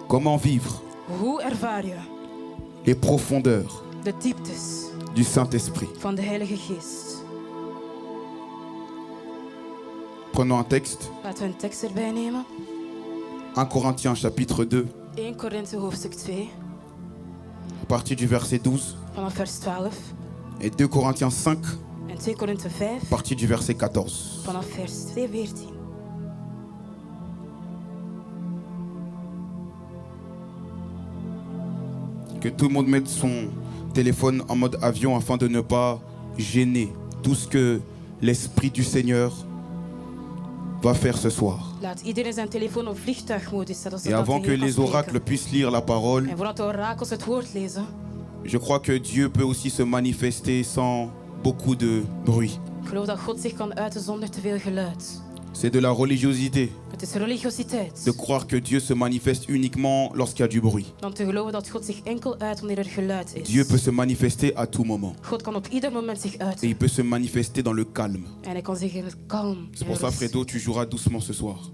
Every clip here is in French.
Comment vivre Hoe ervaar je les profondeurs de dieptes du Saint-Esprit? van de Heilige Geest? Prenons un texte, Laten we een tekst erbij nemen. 1 Corinthiens chapitre 2, 1 Korinthe hoofdstuk 2, à partir du verset 12, vanaf vers 12. et 2 Corinthiens 5, En 2 Korinthe 5, à partir du verset 14. vanaf vers 2:14. Que tout le monde mette son téléphone en mode avion afin de ne pas gêner tout ce que l'Esprit du Seigneur va faire ce soir. Laat iedereen zijn telefoon op vliegtuigmodus zetten, Et zodat avant hij que kan les spreken. oracles puissent lire la parole, En voordat de orakels het woord lezen, je crois que Dieu peut aussi se manifester sans beaucoup de bruit. ik geloof dat God zich kan uiten zonder te veel geluid. C'est de la religiosité Het is religiositeit. de croire que Dieu se manifeste uniquement lorsqu'il y a du bruit. Om te geloven dat God zich enkel uit wanneer er geluid is. Dieu peut se manifester à tout moment. God kan op ieder moment zich Et uiten. il peut se manifester dans le calme. En hij kan zich in het kalm. C'est pour ça, Fredo, tu joueras doucement ce soir.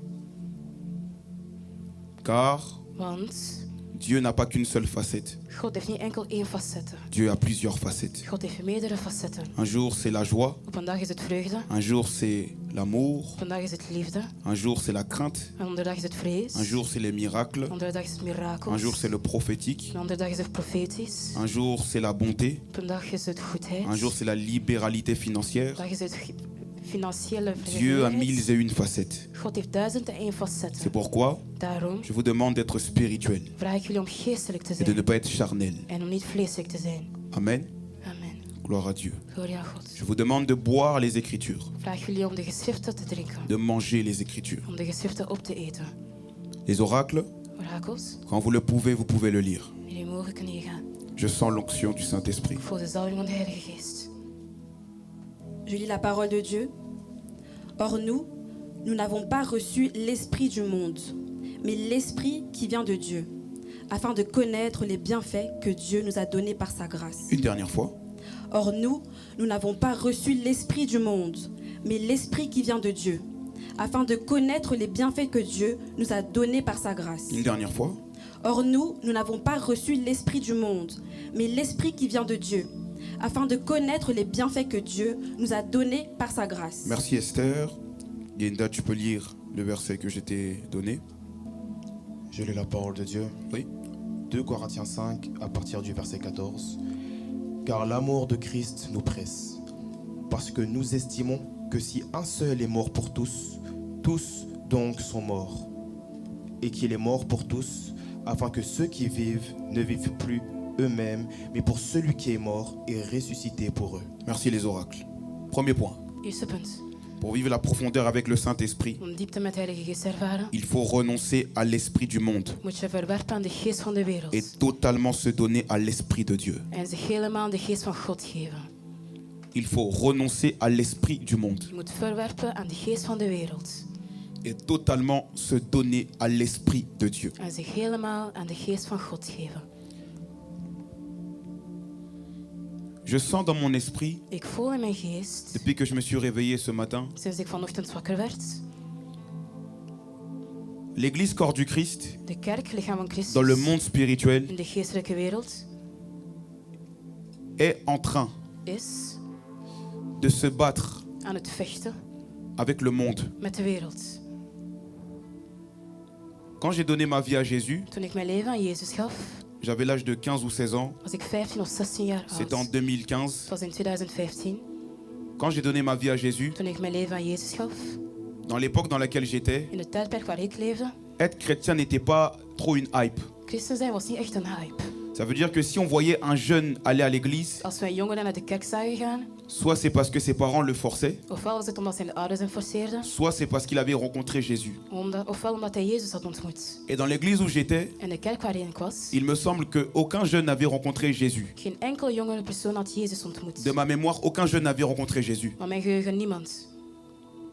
Car Want Dieu n'a pas qu'une seule facette. God heeft niet enkel één facette. Dieu a plusieurs facettes. God heeft meerdere facetten. Un jour, c'est la joie. Op een dag is het vreugde. Un jour, c'est l'amour. Op een dag is het liefde. Un jour, c'est la crainte. Een andere dag is het vrees. Un jour, c'est les miracles. Een andere dag is het mirakel. Un jour, c'est le prophétique. Een andere dag is het profetisch. Un jour, c'est la bonté. Op een dag is het goedheid. Un jour, c'est la libéralité Een financière. dag is het financiële Dieu a vrijheid. mille et une facettes. God heeft 1001 C'est facetten. pourquoi Daarom je vous demande d'être spirituel vraag ik jullie om geestelijk te et de zijn ne pas être charnel. en om niet vleeselijk te zijn. Amen. Amen. Gloire à Dieu. Glorie aan God. Je vous demande de boire les Écritures, Ik vraag jullie om de geschriften te drinken, de manger les Écritures. om de geschriften op te eten. Les oracles, Orakels, quand vous pouvez le lire. jullie mogen kunnen hier gaan. Je sens l'onction du Saint-Esprit. Ik voel de zalving van de Heilige Geest. Je lis la parole de Dieu. Or nous n'avons pas reçu l'esprit du monde, mais l'esprit qui vient de Dieu, afin de connaître les bienfaits que Dieu nous a donnés par sa grâce. Une dernière fois. Or nous n'avons pas reçu l'esprit du monde, mais l'esprit qui vient de Dieu, afin de connaître les bienfaits que Dieu nous a donnés par sa grâce. Une dernière fois. Or nous n'avons pas reçu l'esprit du monde, mais l'esprit qui vient de Dieu, afin de connaître les bienfaits que Dieu nous a donnés par sa grâce. Merci Esther. Linda, tu peux lire le verset que je t'ai donné. Je lis la parole de Dieu. Oui. 2 Corinthiens 5 à partir du verset 14. Car l'amour de Christ nous presse, parce que nous estimons que si un seul est mort pour tous, tous donc sont morts, et qu'il est mort pour tous, afin que ceux qui vivent ne vivent plus eux-mêmes, mais pour celui qui est mort et ressuscité pour eux. Merci les oracles. Premier point. Eerste punt. Pour vivre la profondeur avec le Saint-Esprit, Om diepte met de Heilige Geest te ervaren, il faut renoncer à l'esprit du monde moet je verwerpen aan de geest van de wereld. et totalement se donner à l'esprit de Dieu. En zich helemaal aan de geest van God geven. Il faut renoncer à l'esprit du monde Je moet verwerpen aan de geest van de wereld. et totalement se donner à l'esprit de Dieu. En zich helemaal aan de geest van God geven. Je sens dans mon esprit, Ik voel in mijn geest, depuis que je me suis réveillé ce matin, sinds ik vanochtend wakker werd, l'église corps du Christ, de kerk, lichaam van Christus, dans le monde spirituel, in de geestelijke wereld, est en train is de se battre aan het vechten avec le monde. met de wereld. Quand j'ai donné ma vie à Jésus, Toen ik mijn leven aan Jezus gaf, j'avais l'âge de 15 ou 16 ans. was ik 15 of 16 jaar C'était en oud. 2015. Het was in 2015. Quand j'ai donné ma vie à Jésus, Toen ik mijn leven aan Jezus gaf, dans l'époque dans laquelle j'étais, in het tijdperk waar ik leefde, être chrétien n'était pas trop une hype. christen zijn was niet echt een hype. Ça veut dire que si on voyait un jeune aller à l'église, Als we een jongen naar de kerk zagen gaan, soit c'est parce que ses parents le forçaient, ofwel was het omdat zijn ouders hem forceerden, soit c'est parce qu'il avait rencontré Jésus. ofwel omdat hij Jezus had ontmoet. Et dans l'église où j'étais, In de kerk waarin ik was, il me semble qu'aucun jeune n'avait rencontré Jésus. geen enkele jongere persoon had Jezus ontmoet. De ma mémoire, aucun jeune n'avait rencontré Jésus. Maar mijn geheugen niemand.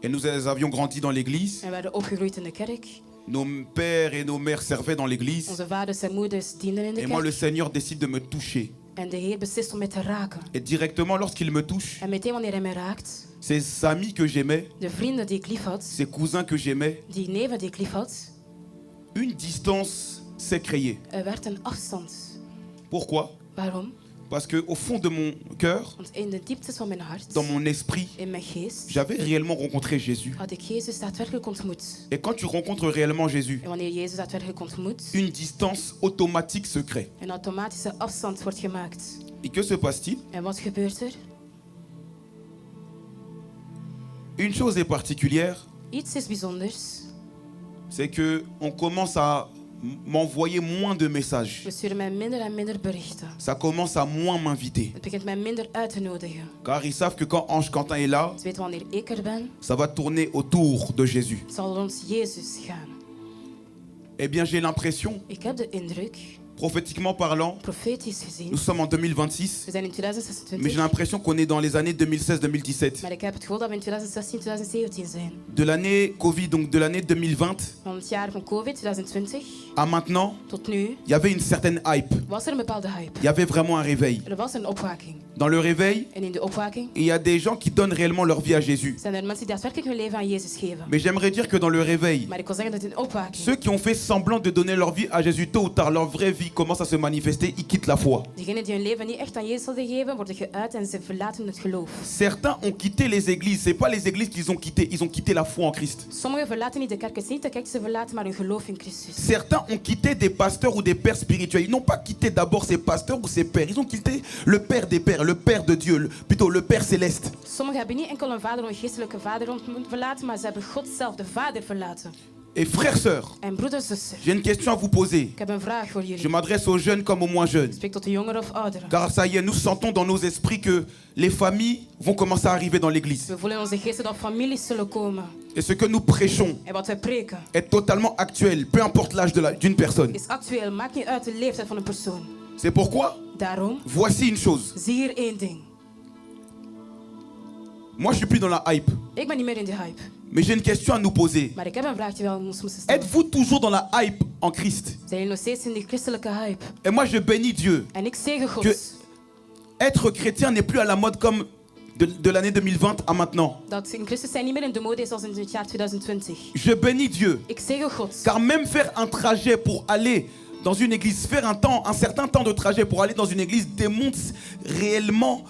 Et nous avions grandi dans l'église. En we werden opgegroeid in de kerk. Nos pères et nos mères servaient dans l'église. Onze vaders en moeders dienden in de Et moi, le kerk. Seigneur décide de me toucher. En de Heer beslist om mij te raken. Et directement, lorsqu'il me touche, En meteen wanneer hij mij raakt, ses amis que j'aimais, de vrienden die ik lief had, ses cousins que j'aimais, die neven die ik lief had, une distance s'est créé. werd een afstand. Pourquoi? Waarom? Parce qu'au fond de mon cœur, Want in de diepte van mijn hart, dans mon esprit, in mijn geest, j'avais réellement rencontré Jésus. had ik Jezus daadwerkelijk ontmoet. Et quand tu rencontres réellement Jésus, En wanneer je Jezus daadwerkelijk ontmoet, une distance automatique se crée. een automatische afstand wordt gemaakt. Et que se passe-t-il? En wat gebeurt er? Une chose est particulière, Iets is bijzonders. c'est que on commence à m'envoyer moins de messages. We sturen mij minder en minder berichten. Ça commence à moins m'inviter. Het begint mij minder uit te nodigen. Car ils savent que quand Ange Quentin est là, Ze weten wanneer ik er ben, ça va tourner autour de Jésus. het zal rond Jezus gaan. Eh bien, j'ai l'impression, Ik heb de indruk, prophétiquement parlant, profetisch gezien, nous sommes en 2026, we zijn in mais j'ai 2026, l'impression qu'on est dans les années 2016-2017. maar ik heb het gevoel dat we in 2016, 2017 zijn. De l'année Covid, donc de l'année 2020 Van het jaar van COVID, 2020, à maintenant, tot nu, il y avait une certaine hype. was er een bepaalde hype. Il y avait vraiment un réveil. Er was een opwaking. Dans le réveil, En in de opwaking il y a des gens qui donnent réellement leur vie à Jésus. zijn er mensen die daadwerkelijk hun leven aan Jezus geven. Mais j'aimerais dire que dans le réveil, Maar ik wil zeggen dat in de opwaking, ceux qui ont fait semblant de donner leur vie à Jésus, tôt ou tard, leur vraie vie commence à se manifester, ils quittent la foi. diegenen die hun leven niet echt aan Jezus hadden gegeven, worden geuit en ze verlaten het geloof. Certains ont quitté les églises. C'est pas les églises qu'ils ont quitté, ils ont quitté la foi en Christ. Sommigen verlaten niet de kerk, het is niet de kerk, ze verlaten maar hun geloof in Christus. Certains ont quitté des pasteurs ou des pères spirituels. Ils n'ont pas quitté d'abord ces pasteurs ou ces pères. Ils ont quitté le Père des pères, le Père de Dieu, plutôt le Père céleste. Sommigen hebben niet enkel een vader of een geestelijke vader verlaten, maar ze hebben God zelf, de Vader, verlaten. Et frères, sœurs, En broeders, zusters, j'ai une question à vous poser. ik heb een vraag voor Je jullie. m'adresse aux jeunes comme aux moins Ik jeunes. spreek tot de jongeren of ouderen. Car ça y est, nous sentons dans nos esprits que les familles vont commencer à arriver dans l'église. We voelen in onze geesten dat families zullen komen. Et ce que nous prêchons En wat wij preken est totalement actuel, peu importe l'âge d'une personne. is actueel, maakt niet uit de leeftijd van een persoon. C'est pourquoi, Daarom, voici une chose. zie hier één ding. Moi, je suis plus dans la hype. Ik ben niet meer in die hype. Mais j'ai une question à nous poser. Maar ik heb een vraag die we ons moeten stellen. Êtes-vous toujours dans la hype en Christ? Zijn jullie nog steeds in die christelijke hype? Et moi, je bénis Dieu. En ik zegen God. Que être chrétien n'est plus à la mode comme de l'année 2020 à maintenant. Dat in Christus zijn niet meer in de mode is als in het jaar 2020. Je bénis Dieu. Ik zegen God. Car même faire un trajet pour aller dans une église, faire un certain temps de trajet pour aller dans une église démontre réellement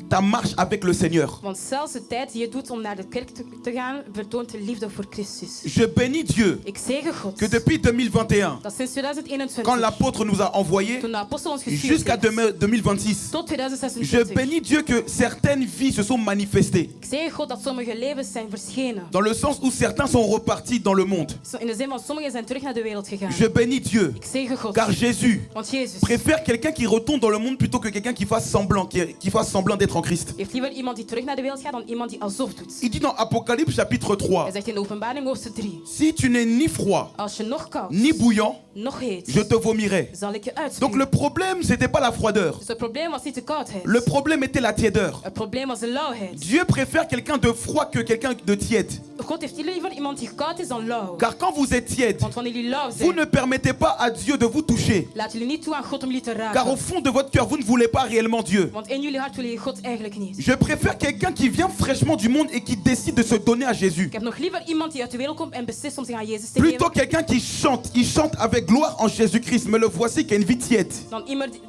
ta marche avec le Seigneur. Want zelfs de tijd die je doet om naar de kerk te gaan, vertoont de liefde voor Christus. Je bénis Dieu Ik zegen God. que depuis 2021, Dat sinds 2021, quand l'apôtre nous a envoyés, toen de apostel ons gestuurd jusqu'à heeft, 2026, tot je 2026. bénis Dieu que certaines vies se sont manifestées. Ik zegen God dat sommige levens zijn verschenen. Dans le sens où certains sont repartis dans le monde. In de zin van sommigen zijn terug naar de wereld gegaan. Je bénis Dieu. Ik zegen God. Car Jésus Want Jezus préfère quelqu'un qui retourne dans le monde plutôt que quelqu'un qui fasse semblant, qui fasse semblant d'être en Christ. heeft liever iemand die terug naar de wereld gaat dan iemand die alsof doet. Il dit dans Apocalypse chapitre 3, Hij zegt in de openbaring hoofdstuk 3. si tu n'es ni froid, Als je nog koud, ni bouillant, nog heet, je te vomirai. zal ik je Donc uitspuwen. le problème, c'était pas la froideur. Dus het probleem was niet de koudheid. Le problème était la tiédeur. Het probleem was de lauwheid. Dieu préfère quelqu'un de froid que quelqu'un de tiède. God heeft liever iemand die koud is dan lauw. Car quand vous êtes tiède, Want wanneer jullie lauw vous zijn, ne permettez pas à Dieu de vous toucher. laat jullie niet toe aan God om jullie te Car au raken. fond de votre cœur, vous ne voulez pas réellement Dieu. Want in jullie hart wil je God eigenlijk niet. Je préfère quelqu'un qui vient fraîchement du monde et qui décide de se donner à Jésus. Ik heb nog liever iemand die uit de wereld komt en beslist om zich aan Jezus te Plutôt geven. quelqu'un qui chante. Il chante avec gloire en Jésus-Christ. Mais le voici qui a une vie tiède. Dan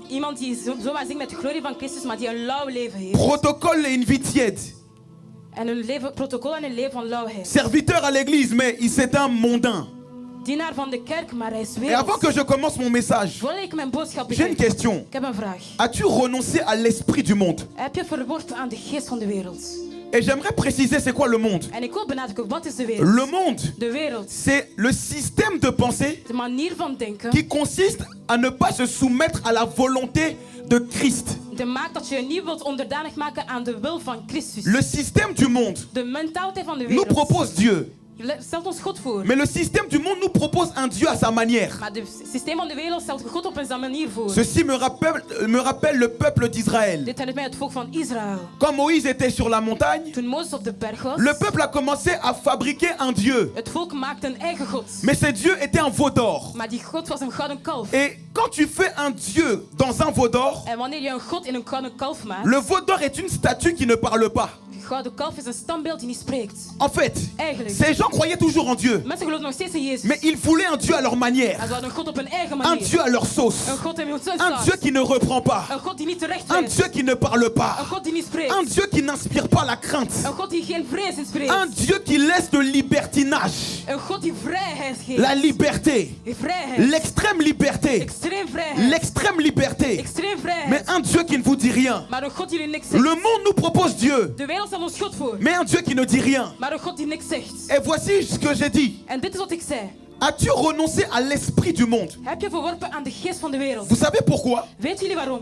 iemand die zomaar zingt met de glorie van Christus, maar die een lauw leven heeft. Protocole et une vie tiède. En een leven, protocol en een leven van lauwheid. Serviteur à l'église, mais c'est un mondain. Dienaar van de kerk, maar hij is Et avant que werelds. je commence mon message, Voordat ik mijn boodschap j'ai une begin, question. ik heb een vraag. As-tu renoncé à l'esprit du monde? Heb je verworpen aan de geest van de wereld? Et j'aimerais préciser c'est quoi le monde. En ik wil benadrukken, wat is de wereld? Le monde, De wereld, c'est le système de pensée de manier van denken, qui consiste à ne pas se soumettre à la volonté de Christ. die maakt dat je je niet wilt onderdanig maken aan de wil van Christus. Le système du monde De mentaliteit van de nous wereld propose Dieu. stelt ons God voor. Mais le système du monde nous propose un Dieu à sa manière. Maar het systeem van de wereld stelt God op een manier voor. Ceci me rappelle le peuple d'Israël. Dit herinnert mij het volk van Israël. Quand Moïse était sur la montagne, Toen Mozes op de berg was, le peuple a commencé à fabriquer un Dieu. het volk maakte een eigen God. Mais ce Dieu était un veau d'or. Maar die God was een gouden kalf. Et quand tu fais un dieu dans un veau d'or, En wanneer je een god in een gouden kalf maakt, le veau d'or est une statue qui ne parle pas. een gouden kalf is een standbeeld die niet spreekt. En fait, Eigenlijk. ces gens croyaient toujours en Dieu, Mensen geloven nog steeds in Jezus. mais ils voulaient un Dieu à leur manière, En ze hadden een god op hun eigen un manier. Dieu à leur sauce, Een god in hun un saus. Dieu qui ne reprend pas, Een god die niet terecht un wijst. Dieu qui ne parle pas, Een god die niet spreekt. un Dieu qui n'inspire pas la crainte, Een god die geen vrees inspreekt. un Dieu qui laisse le libertinage, Een god die vrijheid geeft. la liberté, Vrijheid. l'extrême liberté, Extreem vrijheid. l'extrême liberté, Extreem mais vrijheid. un Dieu qui ne vous dit rien. Maar een god die er niks zegt. Le monde nous propose Dieu, De wereld stelt ons God voor. mais un Dieu qui ne dit rien. Maar een god die niks zegt. Et voici ce que j'ai dit. En dit is wat ik zei. As-tu renoncé à l'esprit du monde? Heb je verworpen aan de geest van de wereld? Vous savez pourquoi? Weet jullie waarom?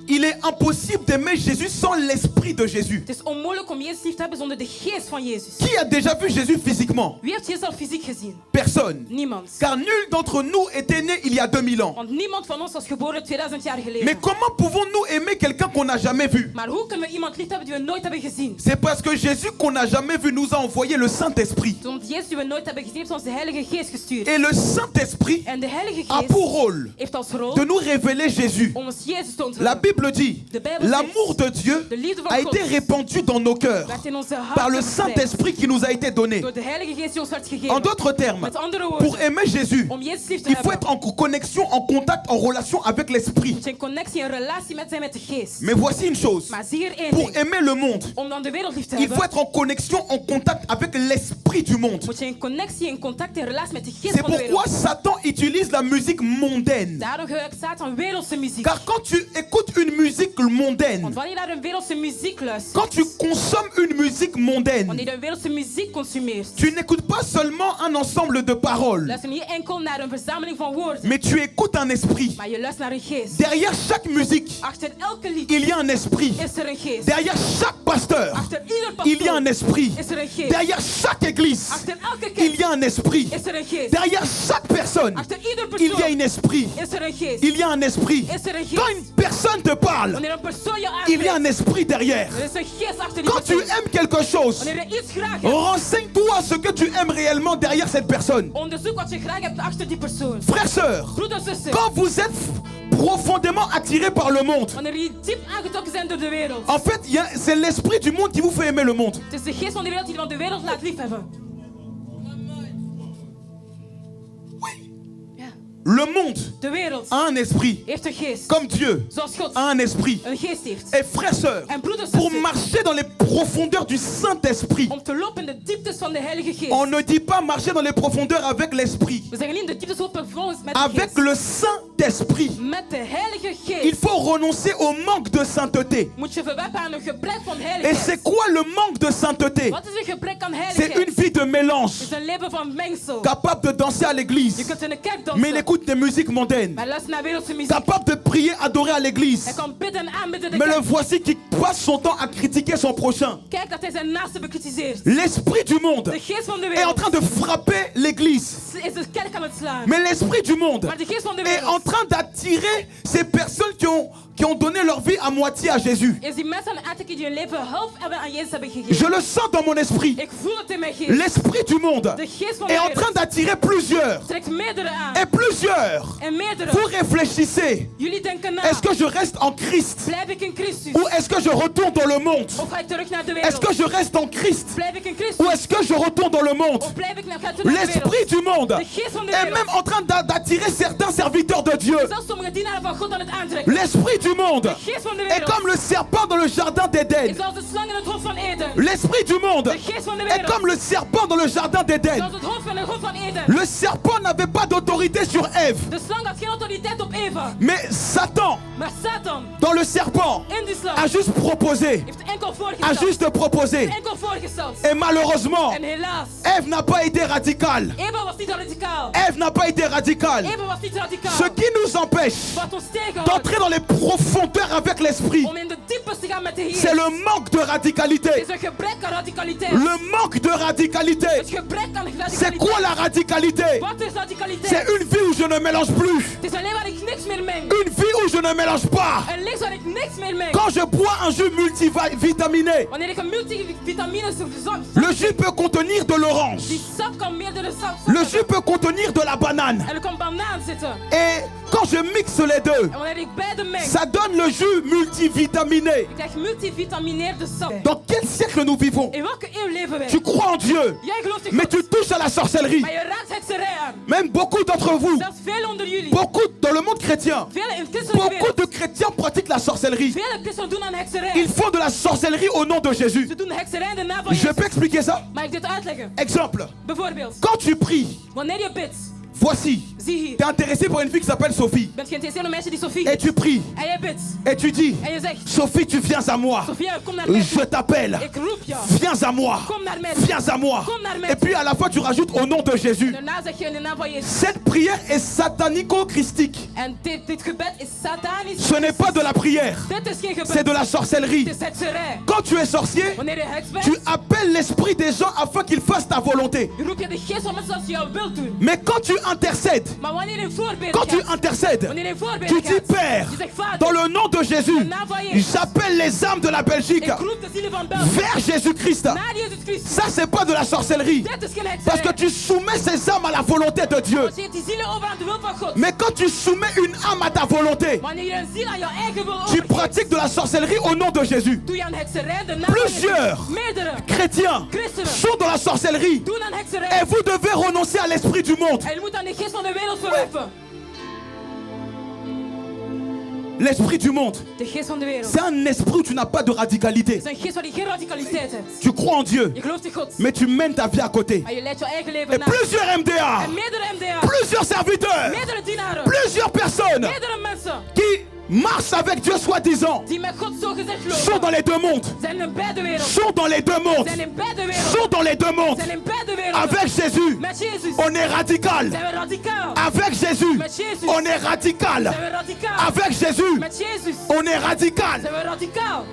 Il est impossible d'aimer Jésus sans l'esprit de Jésus. Het is onmogelijk om Jezus lief te hebben zonder de geest van Jezus. Qui a déjà vu Jésus physiquement? Wie heeft Jezus al fysiek gezien? Personne. Niemand. Car nul d'entre nous était né il y a 2000 ans. Want niemand van ons was geboren 2000 jaar geleden. Mais comment pouvons-nous aimer quelqu'un qu'on n'a jamais vu? Maar hoe kunnen we iemand lief hebben die we nooit hebben gezien? C'est parce que Jésus qu'on n'a jamais vu nous a envoyé le Saint-Esprit. Want Jezus die we nooit hebben gezien heeft ons de Heilige Geest gestuurd. Et le Saint-Esprit En de Heilige a Geest pour rôle heeft als rol de nous révéler Jésus. om ons Jezus te La onthullen. Bible dit, l'amour de Dieu a été répandu dans nos cœurs Werd in onze par le harten verspreid. Saint-Esprit qui nous a été donné. Door de Heilige Geest die ons werd En gegeven. d'autres termes, Met andere pour woorden, aimer Jésus, om Jezus lief te il faut hebben, être en connexion, en contact, en relation avec l'Esprit. moet je in connectie en relatie met zijn met de geest. Mais voici une chose, Maar zie er één pour ding. aimer le monde, Om dan de wereld lief te il hebben, faut être en connexion, en contact avec l'Esprit du monde. moet je in connectie en contact en relatie met de geest C'est van de pourquoi wereld. Satan utilise la musique mondaine. Daarom gebruikt Satan wereldse muziek. Car quand tu écoutes une musique mondaine, Want wanneer je naar een wereldse muziek luistert, quand tu consommes une musique mondaine, wanneer je een wereldse muziek consumeert, tu n'écoutes pas seulement un ensemble de paroles, luister je niet enkel naar een verzameling van woorden, mais tu écoutes un esprit. maar je luistert naar een geest. Derrière chaque musique, Achter elke lied il y a un esprit. is er een geest. Derrière chaque pasteur, Achter ieder il y a un pastoor esprit. is er een geest. Derrière chaque église, Achter elke il kerk y a un esprit. is er een geest. Derrière chaque personne, Achter ieder il y a persoon un esprit. is er een geest. Il y a un esprit. Is er een Quand geest. une personne te parle, Wanneer een persoon je il y a un aanspreekt, esprit derrière. er is een geest achter die Quand tu persoon. aimes quelque chose, Wanneer je iets graag hebt, renseigne-toi ce que tu aimes réellement derrière cette personne. onderzoek wat je graag hebt achter die persoon. Frères, sœurs, Broeder, zuster, quand vous êtes profondément attiré par le monde, wanneer je diep aangetrokken bent door de wereld, en fait, c'est l'esprit du monde qui vous fait aimer le monde. het is de geest van de wereld die van de wereld laat liefhebben. Ja. Le monde De wereld a un esprit, heeft een geest, comme Dieu zoals God a un esprit. een geest heeft. Et frères, sœurs, En broeders, pour zusters, marcher dans les profondeurs du Saint-Esprit, om te lopen in de dieptes van de Heilige Geest. on ne dit pas marcher dans les profondeurs avec l'esprit, We zeggen niet in de dieptes lopen volgens met de avec geest. le Saint-Esprit. Met de Heilige Il Geest faut renoncer au manque de sainteté. moet je verwerpen aan een gebrek van Et heiligheid. c'est quoi le manque de sainteté? Wat is een gebrek aan C'est heiligheid? une vie de mélange, Het is een leven van mengsel. capable de danser à Je l'église, kunt in de kerk mais il dansen, écoute des musiques mondaines, maar luister naar wereldse muziek. capable de prier, adorer à Hij l'église. kan bidden en aanbidden de Mais le kerk. voici qui passe son temps à critiquer son prochain. Kijk dat hij zijn naaste bekritiseert. L'esprit du monde De geest van de est en wereld train de frapper l'église. is de kerk aan het slaan. Mais l'esprit du monde Maar de geest van de est en wereld train d'attirer ces personnes qui ont donné leur vie à moitié à Jésus. is die mensen aan het aantrekken die hun leven half hebben aan Jezus hebben gegeven. Je le sens dans mon esprit. Ik voel het in mijn geest. L'esprit du monde De geest van de est en train wereld d'attirer plusieurs. trekt meerdere aan. Et plusieurs. En meerdere. Vous réfléchissez. Jullie denken na. Est-ce que je reste en Christ Blijf ik in Christus? ou est-ce que je retourne dans le monde? Of ga ik terug naar de Est-ce wereld? que je reste en Christ Blijf ik in ou Christus? est-ce que je retourne dans le monde? Of blijf ik ga terug naar de wereld? L'esprit du monde De geest van de est wereld. même en train d'attirer certains serviteurs de Dieu. Zelfs sommige dienaren van God aan het aantrekken. L'esprit du monde De geest van de est wereld comme le serpent dans le jardin is d'Éden. als de slang in het hof van Eden. L'esprit du monde De geest van de est wereld comme le serpent dans le jardin d'Éden. zoals het hof van het hof van Eden. Le serpent n'avait pas d'autorité sur Ève, De slang had geen autoriteit op Eva. mais Satan, Maar Satan, dans le serpent, in die slang, a juste proposé, heeft enkel a voorgesteld. juste proposé. Enkel voorgesteld. Et malheureusement, En helaas, Ève n'a pas été radicale. Eva was niet radicaal. Ève n'a pas été radicale. Eva was niet radicaal. Ce qui nous empêche Wat ons tegenhoudt d'entrer dans les profondeurs avec l'esprit, om in de dieptes te gaan met de Heer c'est le manque de radicalité. is een gebrek aan radicaliteit. Le manque de radicalité. Het gebrek aan C'est radicaliteit. quoi la radicalité? Wat is radicaliteit? C'est une vie où je ne mélange plus. Het is alleen waar ik niks meer meng. Une vie où je ne mélange pas. En links waar ik niks meer meng. Quand je bois un jus multivitaminé, Wanneer ik een multivitamine le jus peut contenir de l'orange. die sap kan meerdere sap. Le jus peut contenir de la banane. En er kan banaan zitten. Et quand je mixe les deux, En wanneer ik beide meng, ça donne le jus multivitaminé. ik krijg multivitamineerde sap. Dans quel siècle nous vivons? In welke eeuw leven wij? Tu crois en Dieu, Jij gelooft in mais God. tu touches à la sorcellerie. Maar je raakt hekserij aan. Même beaucoup d'entre vous, Zelfs velen onder jullie. beaucoup dans le monde chrétien, Velen in christelijke beaucoup wereld. de chrétiens pratiquent la sorcellerie. Vele christenen doen aan hekserij. Ils font de la sorcellerie au nom de Jésus. Ze doen hekserij in de naam van Je Jezus. peux expliquer ça? Mag ik dit uitleggen? Exemple, Bijvoorbeeld, quand tu pries, wanneer je bidt, voici, zie hier. tu es intéressé par une fille qui s'appelle Sophie. Bent geïnteresseerd in een meisje die Sophie Et heet. tu pries, En jij bidt. et tu dis, En je zegt, Sophie, tu viens à moi. Sophia, kom naar mij. Je t'appelle. Ik roep jou. Viens à moi. Kom naar mij. Viens à moi. Kom naar mij. Et puis à la fois, tu rajoutes au nom de Jésus. Daarna zeg je in de naam van Jezus. Cette prière est satanico-christique. En dit gebed is satanisch. Ce n'est pas de la prière, Dit is geen gebed. c'est de la sorcellerie. Het is hekserij. Quand tu es sorcier, Wanneer je heks bent, tu appelles l'esprit des gens afin qu'ils fassent ta volonté. roep je de geest van mensen zoals je jou wilt doen. Mais quand tu intercèdes, Maar wanneer je voorbeeld quand tu gaat, intercèdes, wanneer je voorbeeld tu dis gaat, Père, je zegt Vader, dans le nom de Jésus, j'appelle les âmes de la Belgique ik roep de zielen van België vers Jésus-Christ. naar Jezus Christus. Ça, c'est pas de la sorcellerie. Dit is geen Parce que hekserij. tu soumets ces âmes à la volonté de Dieu. Want je geeft die zielen over aan de wil van God. Mais quand tu soumets une âme à ta volonté, Wanneer je een ziel aan jouw eigen wil tu overgeeft, pratiques de la sorcellerie au nom de Jésus. doe je aan hekserij in de naam van Plusieurs Jezus. Meerdere chrétiens sont dans la sorcellerie. doen aan hekserij. Et vous devez renoncer à l'esprit du monde. En je moet aan de geest van de wereld verwerpen. L'esprit du monde, De geest van de wereld. c'est un esprit où tu n'as pas de radicalité. Het is een geest waar je geen radicaliteit hebt. Tu crois en Dieu, Je gelooft in God. mais tu mènes ta vie à côté. Maar je leidt jouw eigen leven Et na. plusieurs MDA, En meerdere MDA. plusieurs serviteurs, Meerdere dienaren. plusieurs personnes Meerdere mensen qui marchent avec Dieu soi-disant die met God zo gezegd sont lopen. dans les deux mondes. Zijn in beide werelden. Sont dans les deux mondes. Zijn in beide Sont werelden. dans les deux mondes. Zijn in beide werelden. Avec Jésus, Met Jezus. on est radical. Zijn we radicaal. Avec Jésus, Met Jezus. on est radical. Zijn we radicaal. Avec Jésus, Met Jezus. on est radical. Zijn we radicaal.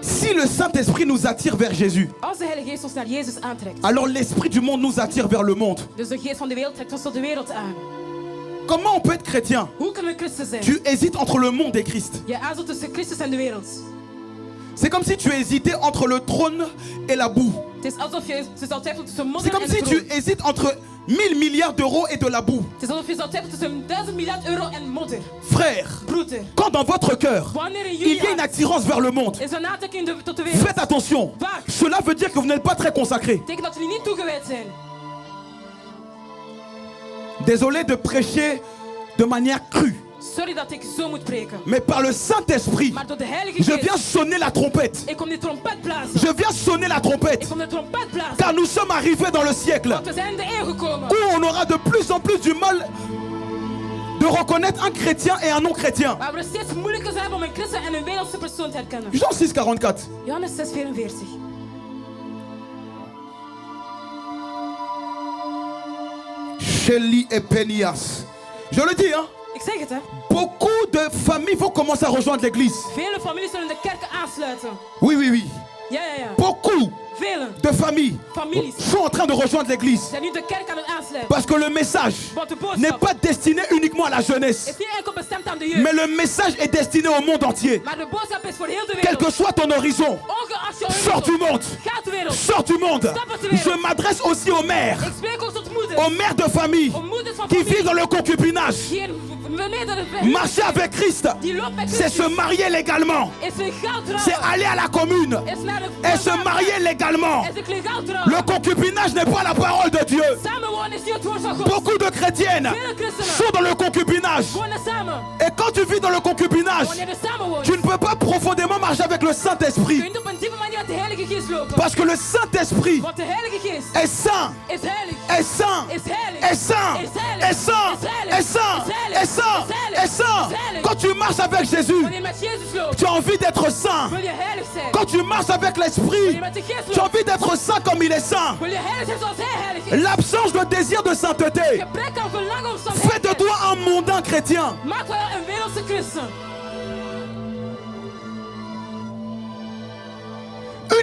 Si le Saint-Esprit nous attire vers Jésus, Als de Heilige Geest ons naar Jezus aantrekt. alors l'Esprit du monde nous attire vers le monde. Dus de geest van de wereld trekt ons tot de wereld aan. Comment on peut être chrétien? Hoe kunnen we christen zijn? Tu hésites entre le monde et Christ. Je aarzelt tussen Christus en de wereld. C'est comme si tu hésitais entre le trône et la boue. Het is alsof je zou twijfelen tussen C'est modder comme en si de tu kroon. hésites entre 1000 milliards d'euros et de la boue. Het is alsof je zou twijfelen tussen 1000 miljard euro en modder. Frère, Broeder. quand dans votre cœur, Wanneer in il jullie y a une hart attirance vers le monde, is een aantrekking tot de wereld. faites attention. Vaak Cela veut dire que vous n'êtes pas très consacré. betekent dat jullie niet toegewijd zijn. Désolé de prêcher de manière crue, Sorry dat ik zo moet preken. mais par le Saint-Esprit, Maar door de Heilige je viens Geest. sonner la trompette. Ik kom de trompet blazen. Je viens sonner la trompette. Ik kom de trompet blazen. Car nous sommes arrivés dans le siècle Want we zijn in de eeuw gekomen. où on aura de plus en plus du mal de reconnaître un chrétien et un non-chrétien. Waar we steeds moeilijker zijn om een christen en een wereldse persoon te herkennen. Jean 6,44. Johannes 6:44. Shelly et Penias. Je le dis, hein. Ik zeg het, hè. Beaucoup de familles vont commencer à rejoindre l'église. Vele families zullen de kerken aansluiten. Oui, oui, oui. Ja, ja, ja. Beaucoup Vele de familles families sont en train de rejoindre l'église. zijn nu de kerk aan het aansluiten. Parce que le message Want de n'est boodschap pas destiné uniquement à la jeunesse. is niet enkel bestemd aan de jeugd. Mais le message est destiné au monde entier. Maar de boodschap is voor heel de Quel wereld. que soit ton horizon, Ongeacht jouw sors du wereld. monde. Ga uit de wereld. Sors du monde. Je m'adresse aussi aux mères, Ik spreek ook tot moeders. aux mères de famille Om moeders van qui familie. vivent dans le concubinage. Die in beneden Marcher avec Christ, Die loopt met c'est se Christus. marier légalement. Is legaal C'est trouwen. aller à la commune Is naar de et se marier légalement. Is ik legaal trouwen. Le concubinage n'est pas la parole de Dieu. Samenwonen is niet het woord van God. Beaucoup de chrétiennes Vele christenen sont dans le concubinage. wonen samen. Et quand tu vis dans le concubinage, Wanneer je samenwoont, tu ne peux pas profondément marcher avec le kun Saint-Esprit. je niet op een diepe manier met de Heilige Geest lopen. Parce que le Saint-Esprit Want de Heilige Geest est saint, is heilig. est saint, Is heilig. est saint, Is heilig. est saint, Is heilig. est saint, Is heilig. est saint, Is heilig. est saint. Is heilig. Quand tu marches avec Jésus, Wanneer je met Jezus loopt, tu as envie d'être saint. wil je heilig zijn. Quand tu marches avec Wanneer l'Esprit, je met de Geest tu as loopt, envie d'être saint comme il est saint. wil je heilig zijn zoals Hij heilig is. L'absence de désir de sainteté Gebrek aan verlangen om fait de zachtheid. toi un mondain chrétien. Maak wel een wereldse christen.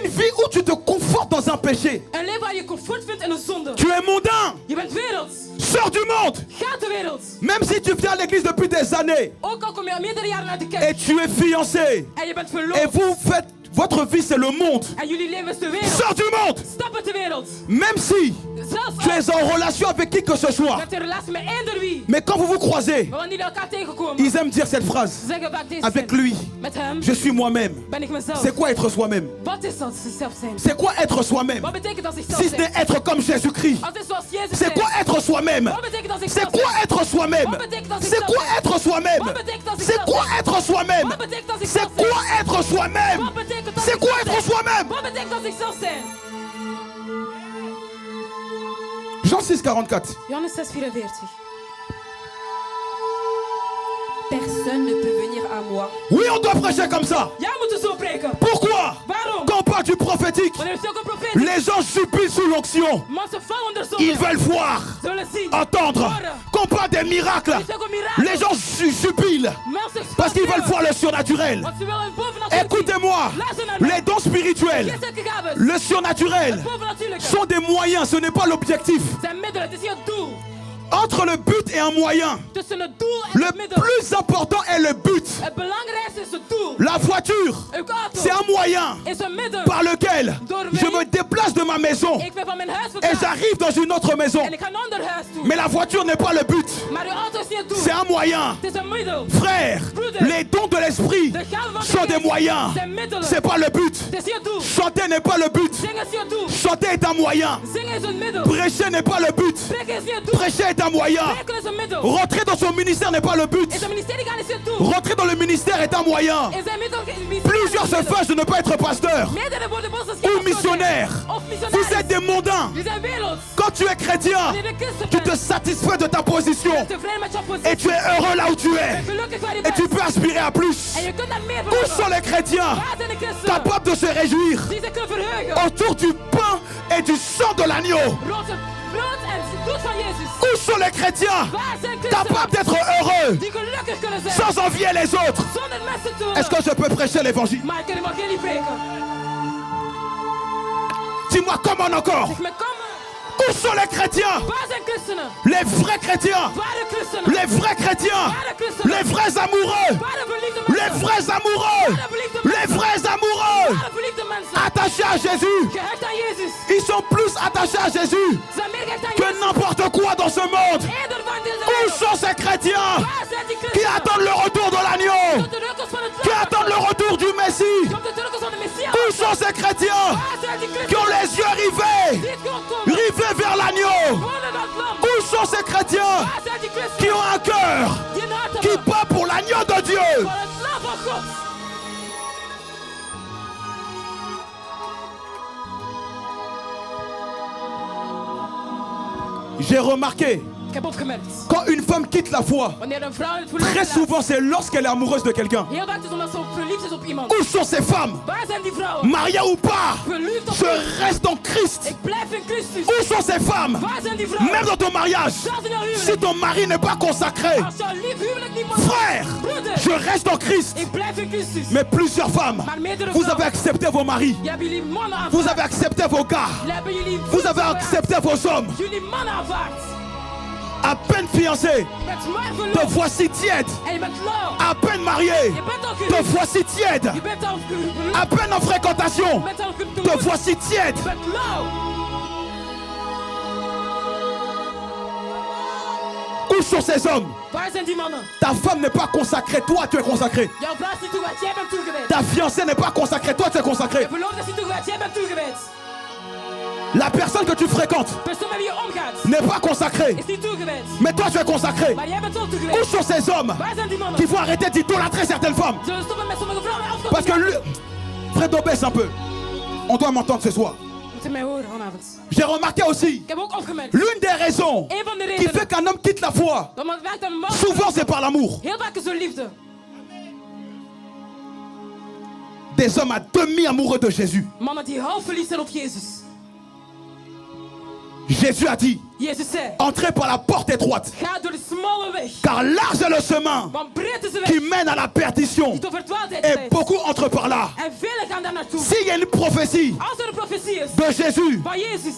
Une vie où tu te confortes dans un péché. Een leven waar je comfort vindt in een zonde. Tu es mondain. Je bent werelds. Sors du monde. Ga de wereld. Même si tu viens à l'église depuis des années. Ook al kom je al meerdere jaren uit de kerk. Et tu es fiancé. En je bent Et verloofd. vous faites... Votre vie c'est le monde. En jullie leven is de wereld. Sors du monde. Stap uit de wereld. Même si Zelfs tu es en relation avec qui que ce je soit. hebt een relatie met eender wie. Mais quand vous vous croisez, Maar wanneer jullie elkaar tegenkomen. ils aiment dire cette phrase. Ze zeggen vaak deze Avec zin. lui, Met hem je suis moi-même. ben ik mezelf. C'est quoi être soi-même? Wat is dat zichzelf zijn? C'est quoi être soi-même? Wat betekent dat zichzelf Si ce zijn? n'est être comme Jésus-Christ. Als het zoals Jezus C'est zijn. quoi être soi-même? Wat betekent dat C'est zichzelf quoi zijn? être soi-même? Wat betekent dat C'est zichzelf quoi zijn? être soi-même? Wat betekent dat C'est zichzelf quoi zijn? être soi-même? Wat betekent dat C'est zichzelf quoi zijn? être soi-même? Wat betekent dat C'est quoi zichzelf être zijn? soi-même? Wat betekent dat zichzelf zijn? Jean 6,44. Johannes 6:44. Personne ne peut venir à moi Oui, on doit prêcher comme ça. Jij moet er zo preken. Pourquoi? Waarom? Quand on parle du prophétique, Wanneer we zulke profeet. les gens jubilent sous l'onction. Mensen vallen onder zo'n. Ils veulent voir, Ze willen zien. entendre. Horen. Quand on parle des miracles, Er is ook een mirakel. les gens jubilent Mensen parce qu'ils veulent exploseren. voir le surnaturel. Want ze willen het bovennatuurlijke zien. Écoutez-moi, Luister naar mij. les dons spirituels, Geestelijke gaven. le surnaturel Het bovennatuurlijke. sont des moyens, ce n'est pas l'objectif. Zijn middelen. Het is niet het doel. Entre le but et un moyen, Tussen het doel en le het middel. plus important est le but. Het belangrijkste is het doel. La voiture, Uw auto c'est un moyen is een middel. par lequel je me déplace de ma maison Ik ben van mijn huis et verplaatst. j'arrive dans une autre maison. En ik ga naar een ander huis toe. Mais la voiture n'est pas le but, Maar uw auto is niet het doel. c'est un moyen. Het is een middel. Frère, les dons de l'esprit De gaven van de sont des geest moyens. zijn middelen. C'est pas le but. Het is niet het doel. Chanter n'est pas le but. Zingen is niet het doel. Chanter est un moyen. Zingen is een middel. Prêcher n'est pas le but. Preken is niet het doel. Prêcher est un moyen. Preken is een middel. Rentrer dans son ministère n'est pas le but. Is een ministerie gaan is niet het doel. Rentrer dans le ministère est un moyen. Is een middel. Plusieurs se fâchent de ne pas être pasteur Meerdere worden boos als ou missionnaire. Of Vous missionaris. êtes des mondains. Die zijn werelds. Quand tu es chrétien, Wanneer je christen tu te bent. satisfais de ta position Tevreden met jouw et positie. tu es heureux là où tu es. En gelukkig waar je Et bent. tu peux aspirer à plus. En je kunt daar meer van Où hebben. sont les chrétiens Waar zijn de christenen? capables de se réjouir Die zich kunnen verheugen. autour du pain et du sang de l'agneau? Rond het brood en het bloed van Jezus. Où sont les chrétiens Waar zijn christenen? capables d'être heureux Die gelukkig kunnen zijn. sans envier les autres? Zonder mensen te Est-ce que je peux prêcher l'évangile? Maar ik kan evangelie preken. Dis-moi comment encore? Zeg me, kom. Où sont les chrétiens? Waar zijn christenen? Les vrais chrétiens? Waar de christenen? Les vrais chrétiens? Waar de christenen? Les vrais amoureux? Waar de verliefde Les mensen? vrais amoureux? Les vrais amoureux? Waar de verliefde mensen? Attachés à Jésus? Gehecht aan Jezus. Ils sont plus attachés à Jésus Ze zijn meer gehecht aan que Jezus. n'importe quoi dans ce monde. Eerder van deze Où wereld. sont ces chrétiens Waar zijn die qui christenen? attendent le retour de l'agneau? Tot de drukkels van het Qui lam. attendent le retour du Messie? Tot de drukkels van de Messias. Où sont ces chrétiens Waar zijn die qui ont christenen? les yeux rivés, Die het gewoon komen. rivés vers l'agneau? Wonen dat lam. Où sont ces chrétiens Waar zijn die qui christenen? ont un cœur Die een hart qui hebben. bat pour l'agneau de Dieu? Voor het lam van God. J'ai remarqué, Ik heb opgemerkt. quand une femme quitte la foi, Wanneer een vrouw het verliefd très is. souvent c'est lorsqu'elle est amoureuse de quelqu'un. Heel vaak is het omdat ze verliefd is op iemand. Où sont ces femmes, Waar zijn die vrouwen? mariées ou pas? Verliefd op Je Christus. reste en Christ. Ik blijf in Christus. Où sont ces femmes? Waar zijn die vrouwen? Même dans ton mariage, Zelfs in jouw si huwelijk. ton mari n'est pas consacré, Als jouw lief huwelijk niet mag. frère, Broeder. je reste en Christ. Ik blijf in Christus. Mais plusieurs femmes, Maar meerdere vous avez vrouwen. accepté vos maris, Je hebt jullie mannen aanvaard. vous avez accepté vos gars, Jullie hebben jullie vous avez vrienden accepté vos hommes, Jullie mannen aanvaard. à peine fiancés, Je bent maar te verloofd. voici tiède, En je bent lauw. à peine marié, Je bent al te gehuwd. voici tiède, Je bent al verloofd. à peine en fréquentation, Je bent al te getrouwd. voici tiède. Je bent lauw. Où sont ces hommes? Waar zijn die mannen? Ta femme n'est pas consacrée, toi tu es consacré. Jouw vrouw is niet toegewijd. Jij bent toegewijd. Ta fiancée n'est pas consacrée, toi tu es consacré. Je verloofde is niet toegewijd. Jij bent toegewijd. La personne que tu fréquentes Persoon met wie je omgaat n'est pas consacrée, is niet toegewijd. mais toi tu es consacré. Maar jij bent wel Où toegewijd. sont ces hommes Waar zijn die mannen? qui vont arrêter d'idolâtrer certaines femmes? Zullen stoppen met sommige vrouwen en afkomen? Parce que lui, Fredo, baisse un peu. On doit m'entendre ce soir. Moet je mij horen vanavond. J'ai remarqué aussi, Ik heb ook opgemerkt. l'une des raisons Een van de qui fait redenen. qu'un homme quitte la foi, Dat men werkt aan een man. souvent c'est par l'amour. Heel vaak is er liefde. Des hommes à demi amoureux de Jésus. Mannen die half verliefd zijn op Jezus. Jésus a dit, Jezus zei, entrez par la porte étroite. ga door de smalle weg. Car large est le chemin Want breed is de qui weg mène à la perdition. die tot verdwaaldheid Et leidt. beaucoup entrent par là. En velen gaan daar naartoe. S'il y a une prophétie Als er een profetie is de Jésus van Jezus,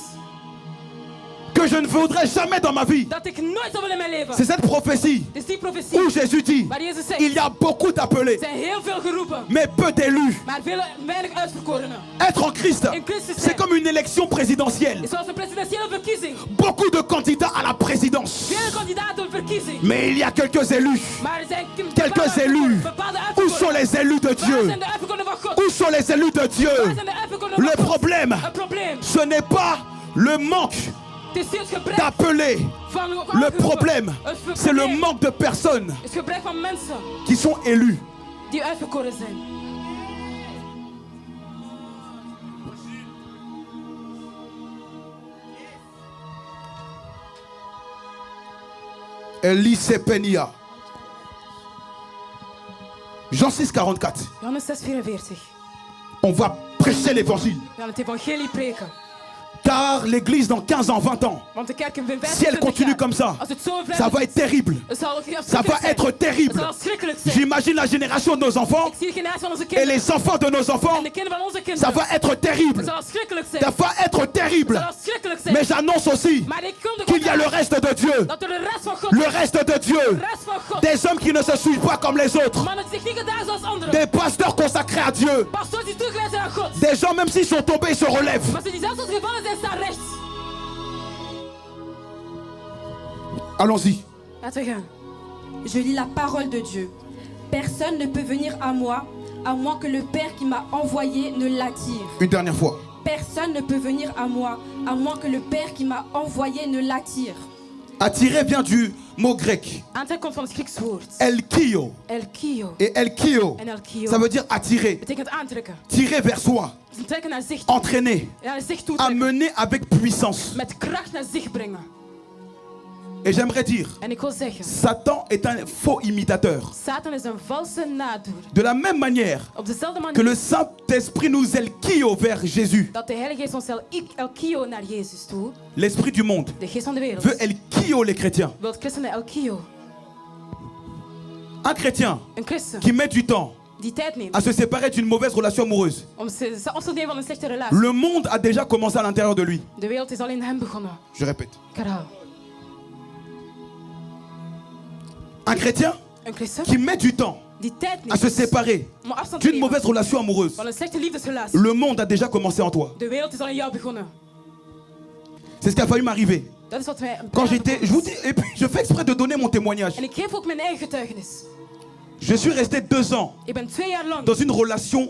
que je ne voudrais jamais dans ma vie, dat ik nooit zou willen in mijn leven. c'est cette prophétie Het is die profetie où Jésus dit, waar Jezus zegt, il y a beaucoup d'appelés, er zijn heel veel geroepen, mais peu d'élus. maar weinig uitverkorenen. Être en Christ, In Christus c'est zijn comme une élection présidentielle. is zoals een presidentiële verkiezing. Beaucoup de candidats à la présidence. Vele kandidaten op verkiezing. Mais il y a quelques élus. Maar er zijn Quelques élus. bepaalde Où sont uitverkorenen. les élus de Waar Dieu? zijn de uitverkorenen van God? Où sont les élus de Dieu? Waar zijn de uitverkorenen Le van God? problème, Het probleem, ce n'est pas le manque het is niet het gebrek d'appelés. van Le geroepen. problème, c'est le manque de personnes Het gebrek van mensen qui sont élus. die uitverkoren zijn. Elise Penia. Jean 6, 44. Johannes 6, 44. On va prêcher l'évangile. We gaan het evangelie preken. Car l'église dans 15 ans, 20 ans, Want de kerk in 25 si elle continue comme ça, als het zo ça blijft, va être terrible. het zal Ça va être terrible. Het zal schrikkelijk zijn. J'imagine la génération de nos enfants Ik zie de generatie van onze et kinderen les enfants de nos enfants. en de kinderen van onze Ça kinderen. va être terrible. Het zal schrikkelijk zijn. Ça va être Het terrible. zal schrikkelijk zijn. Mais j'annonce aussi Maar ik kondig qu'il y a le reste de Dieu. dat er de rest van God Le is. reste de De Dieu. rest van God. Des hommes qui ne se suivent pas comme les autres. Mannen die zich niet gedragen zoals anderen. Des pasteurs consacrés à Dieu. Pastoors die toegewijd zijn aan God. Des gens, même s'ils sont tombés, ils se relèvent. Maar ze die zelfs als gevallen zijn, staan rechts. Allons-y. Laten we gaan. Je lis la parole de Dieu. Personne ne peut venir à moi, à moins que le Père qui m'a envoyé ne l'attire. Une dernière fois. Personne ne peut venir à moi, à moins que le Père qui m'a envoyé ne l'attire. Attirer vient du mot grec. Aantrekken komt van het Grieks woord. Elkio. Elkio. Et elkio, En elkio ça veut dire attirer. betekent aantrekken. Tirer vers soi. Het is een trekken naar zich toe. Entraîner. Ja, naar zich toe trekken. Amener avec puissance. Met kracht naar zich brengen. Et j'aimerais dire, En ik wil zeggen, Satan est un faux imitateur. Satan is een valse nadoer. De la même manière Op dezelfde que le manier Saint-Esprit nous elkio vers Jésus, dat de Heilige Geest ons elkio naar Jezus toe, l'esprit du monde de geest van de wereld, veut elkio les chrétiens. wil christenen elkio. Un chrétien Een christen qui met du temps die tijd neemt à se séparer d'une mauvaise relation amoureuse. om af te nemen van een slechte relatie. Le monde a déjà commencé à l'intérieur de lui. De wereld is al in hem begonnen. Je répète. Ik herhaal. Un chrétien Een christen qui met du temps die tijd à se neemt séparer om afstand te d'une nemen mauvaise relation amoureuse. van een slechte liefdesrelatie. Le monde a déjà commencé en toi. De wereld is al in jou begonnen. C'est ce qui a failli m'arriver. Dat is wat mij Quand j'étais, je vous dis, et puis je fais exprès de donner mon témoignage. En ik geef ook mijn eigen getuigenis. Je suis resté 2 ans Ik ben 2 jaar lang dans une relation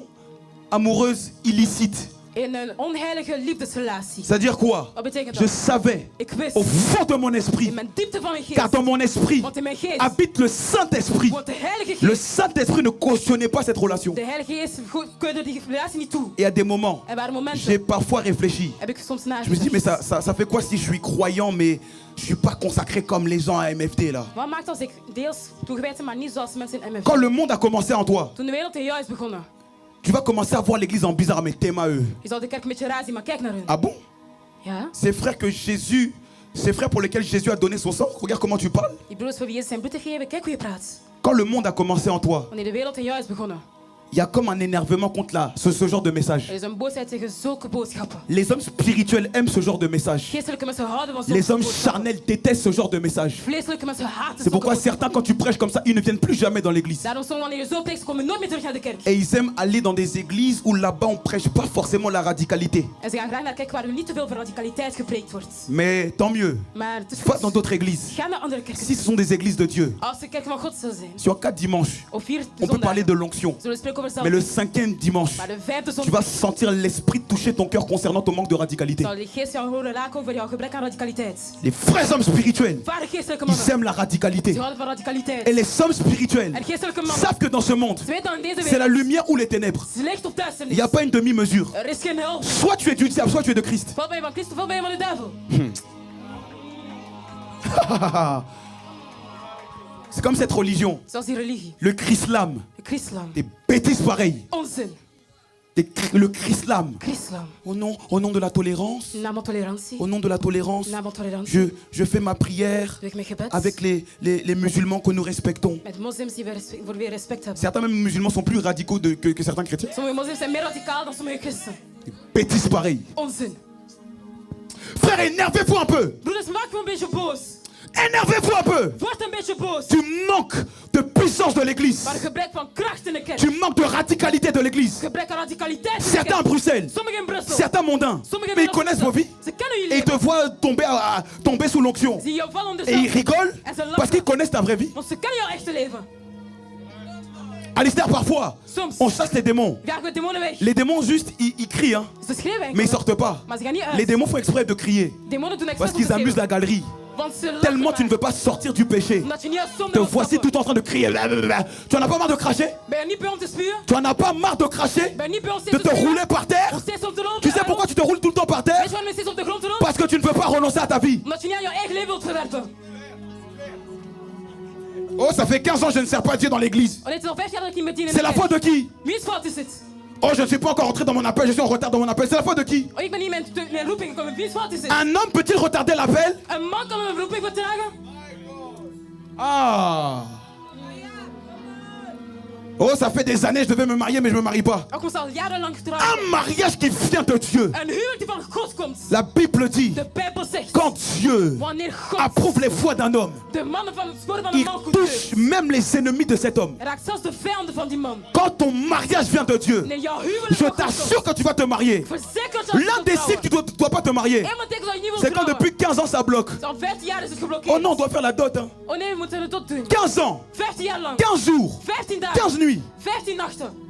amoureuse illicite. in een onheilige liefdesrelatie. C'est-à-dire quoi? Wat betekent Je dat? savais Ik wist au fond de mon esprit, in mijn diepte van mijn car geest, dans mon esprit want in mijn geest habite le Saint-Esprit. woont de Heilige Le Geest. Saint-Esprit ne cautionnait pas cette relation. De Heilige Geest keurde die relatie niet toe. Et à des moments, Er waren momenten, j'ai parfois réfléchi. heb ik soms Je me dis, mais ça fait quoi si je suis croyant, mais je suis pas consacré comme les gens à MFT là? Wat maakt als ik deels toegewijd ben, maar niet zoals mensen in MF? Quand le monde a commencé en toi, Toen de wereld in jou is begonnen, tu vas commencer à voir l'église en bizarre, mais t'aimes à eux. je zou de kerk een beetje raar zien, maar kijk naar hun. Ah bon? Ja? Ces frères que Jésus, ces frères pour lesquels Jésus a donné son sang, regarde comment tu parles. Die broers voor wie Jezus zijn bloed te geven, kijk hoe je praat. Quand le monde a commencé en toi, Wanneer de wereld in jou is begonnen, il y a comme un énervement contre ce genre de message. er is een boosheid tegen zulke boodschappen. Les hommes spirituels aiment ce genre de message. Geestelijke mensen houden van zulke Les hommes boodschappen. charnels détestent ce genre de message. Vleeselijke mensen haten C'est zulke pourquoi boodschappen. certains, quand tu prêches comme ça, ils ne viennent plus jamais dans l'église. Daarom soms wanneer je zo preekt, komen nooit meer terug naar de kerk. Et ils aiment aller dans des églises où là-bas on prêche pas forcément la radicalité. En ze gaan graag naar kerken waar er niet te veel van radicaliteit gepreekt wordt. Mais tant mieux. Maar het is Va goed. dans d'autres églises. Ga naar andere kerken. Si ce sont des églises de Dieu, Als de kerk van God zou zijn, sur 4 dimanches, of 4 on peut parler de l'onction. zullen we spreken over Mais le zelf. 5e dimanche, Maar de 5e tu vas zondag sentir l'esprit toucher ton cœur concernant ton manque de radicalité. zal de geest jou horen raken over jouw gebrek aan radicaliteit. Les vrais hommes spirituels, Ware geestelijke ils mannen, aiment la radicalité. ze houden van radicaliteit. Et les hommes spirituels En geestelijke mannen, savent que dans ce monde, ze weten dat in deze c'est la wereld lumière ou les ténèbres. is licht of Il duisternis. n'y a pas une demi-mesure. Er is geen hel. Soit tu es du diable, soit tu es de Christ. Val ben je van Christus, val ben je van de duivel. C'est comme cette religion, Zoals die religie, le Chrislam. de christendom. Des bêtises pareilles, Onzin, le Chrislam. Chrislam. Au nom de la tolérance. Naam van tolerantie. Au nom de la tolérance. Naam van tolerantie. Je fais ma prière Doe ik mijn gebed. avec les musulmans que nous respectons. Met moslims die voor wie respect hebben. Certains même musulmans sont plus radicaux que certains chrétiens. Sommige moslims zijn meer radicaal dan sommige christen. Bêtises pareilles. Onzin. Frère, énervez-vous un peu. Broeders, maak me een beetje boos. Énervez-vous un peu. Word een beetje boos. Tu manques de puissance de l'église. Maar gebrek van kracht in de kerk. Tu manques de radicalité de l'église. Gebrek aan radicaliteit in de Certains à kerk. Bruxelles, Sommigen in Brussel. certains mondains, Sommigen mais in ils connaissent vos vies. Ze kennen jullie Et ils te leven. voient tomber sous l'onction. Zie je vallen onder Et ils zand. rigolent En ze lachen. parce qu'ils connaissent ta vraie vie. Want ze kennen jouw echte leven. Alistair, parfois, Soms on chasse les démons. jagen we demonen weg. Les démons, juste, ils crient, hein, Ze schreeuwen enkel, mais ils sortent pas. maar ze gaan niet uit. Les démons font exprès de crier Demonen doen parce expres om qu'ils te amusent la schreeuwen. galerie. Want ze lachen Tellement tu ne maar. veux pas sortir du péché. Omdat je niet uit zonde Te wil voici stappen. tout en train de crier. Blablabla. Tu en as pas marre de cracher? Ben je niet bij om te spuwen? Tu en as pas marre de cracher? Ben je niet bij om De steeds te te spuwen? rouler par terre? Om steeds op te lopen? Tu sais pourquoi tu te roules tout le temps par Weet terre? je waarom je steeds op de grond te lopen? Parce que tu ne veux pas renoncer à ta vie. Omdat je niet aan jouw eigen leven wilt verwerpen. Oh, ça fait 15 ans que je ne sers pas Dieu dans l'église. Oh, dit is al 5 jaar dat ik niet met dien in C'est de la kerk. faute de qui? Wiens fout is het? Oh, je ne suis pas encore rentré dans mon appel, je suis en retard dans mon appel. C'est la faute de qui? Oh, ik ben niet in mijn roeping gekomen. Wiens fout is het? Un homme peut-il retarder l'appel? Een man kan een roeping vertragen? Ah. Oh, ça fait des années, je devais me marier, mais je ne me marie pas. Ook was al jarenlang getrouwd. Un mariage qui vient de Dieu. Een huwelijk die van God komt. La Bible dit, De Bijbel zegt. quand Dieu Wanneer God approuve les voies d'un homme, de mannen van het spoor van een il man touche goedkeurt. même les ennemis de cet homme. Hij raakt zelfs de vijanden van die man. Quand ton mariage vient de Dieu, Wanneer jouw huwelijk je van God t'assure komt. que tu vas te marier. Verzeker dat je L'un zult des signes que trouwen. tu ne dois pas te marier, Eén betekent dat je niet wilt c'est quand trouwen. depuis 15 ans ça bloque. Al 15 jaar is het geblokkeerd. Oh non, on doit faire la dot. Hein. Oh nee, we moeten het tot doen. 15 ans, 15 jaar lang. 15 jours, 15 dagen. 15 nuits. 15 nachten.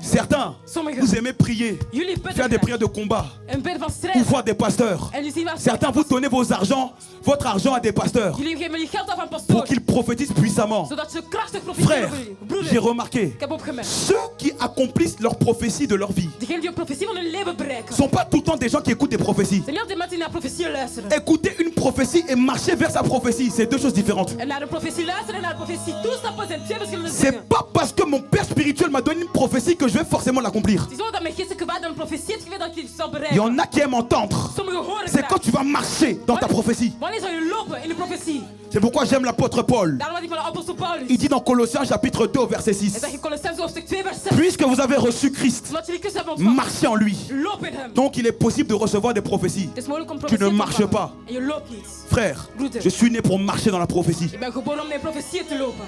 Certains, Sommigen. vous aimez prier, Jullie bidden faire des graag. prières de combat, En bidden van ou strijd. voir des pasteurs. En jullie zien waar Certains, vous donnez votre argent à des pasteurs jullie geven jullie geld af aan pour pastoor. qu'ils prophétisent puissamment. Zodat ze krachtig profiteren Frère, voor jullie. j'ai Broeder, remarqué, ik heb opgemerkt. ceux qui accomplissent leur prophétie de leur vie Degenen die een profetie van hun leven bereiken. ne sont pas tout le temps des gens qui écoutent des prophéties. Zijn niet altijd mensen die naar profetieën luisteren. Écouter une prophétie et marcher vers sa prophétie, c'est deux choses différentes. En naar een profetie luisteren en naar een profetie toestappen zijn twee verschillende dingen. C'est pas parce que mon père spirituel m'a donné une prophétie que je vais forcément l'accomplir. Het is zo dat mijn geestelijke vader een profetie heeft gegeven dat ik die zal Il y bereiken. en a qui aiment entendre. Sommigen horen C'est quand graag. tu vas marcher dans ta prophétie. Wanneer zou je lopen in de profetie? C'est pourquoi j'aime l'apôtre Paul. Daarom had ik van de apostel Paulus. Il dit dans Colossiens chapitre 2 au verset 6. En zeg je Colossenzen hoofdstuk 2 vers 6. Puisque vous avez reçu Christ, Omdat jullie Christus hebben ontvangen. marchez en lui. Loop in hem. Donc il est possible de recevoir des prophéties. Het is mogelijk om Tu profetieën ne te marches ontvangen. pas. En je loopt niet. Frère, je suis né pour marcher dans la prophétie. Ik ben geboren om mijn profetieën te lopen.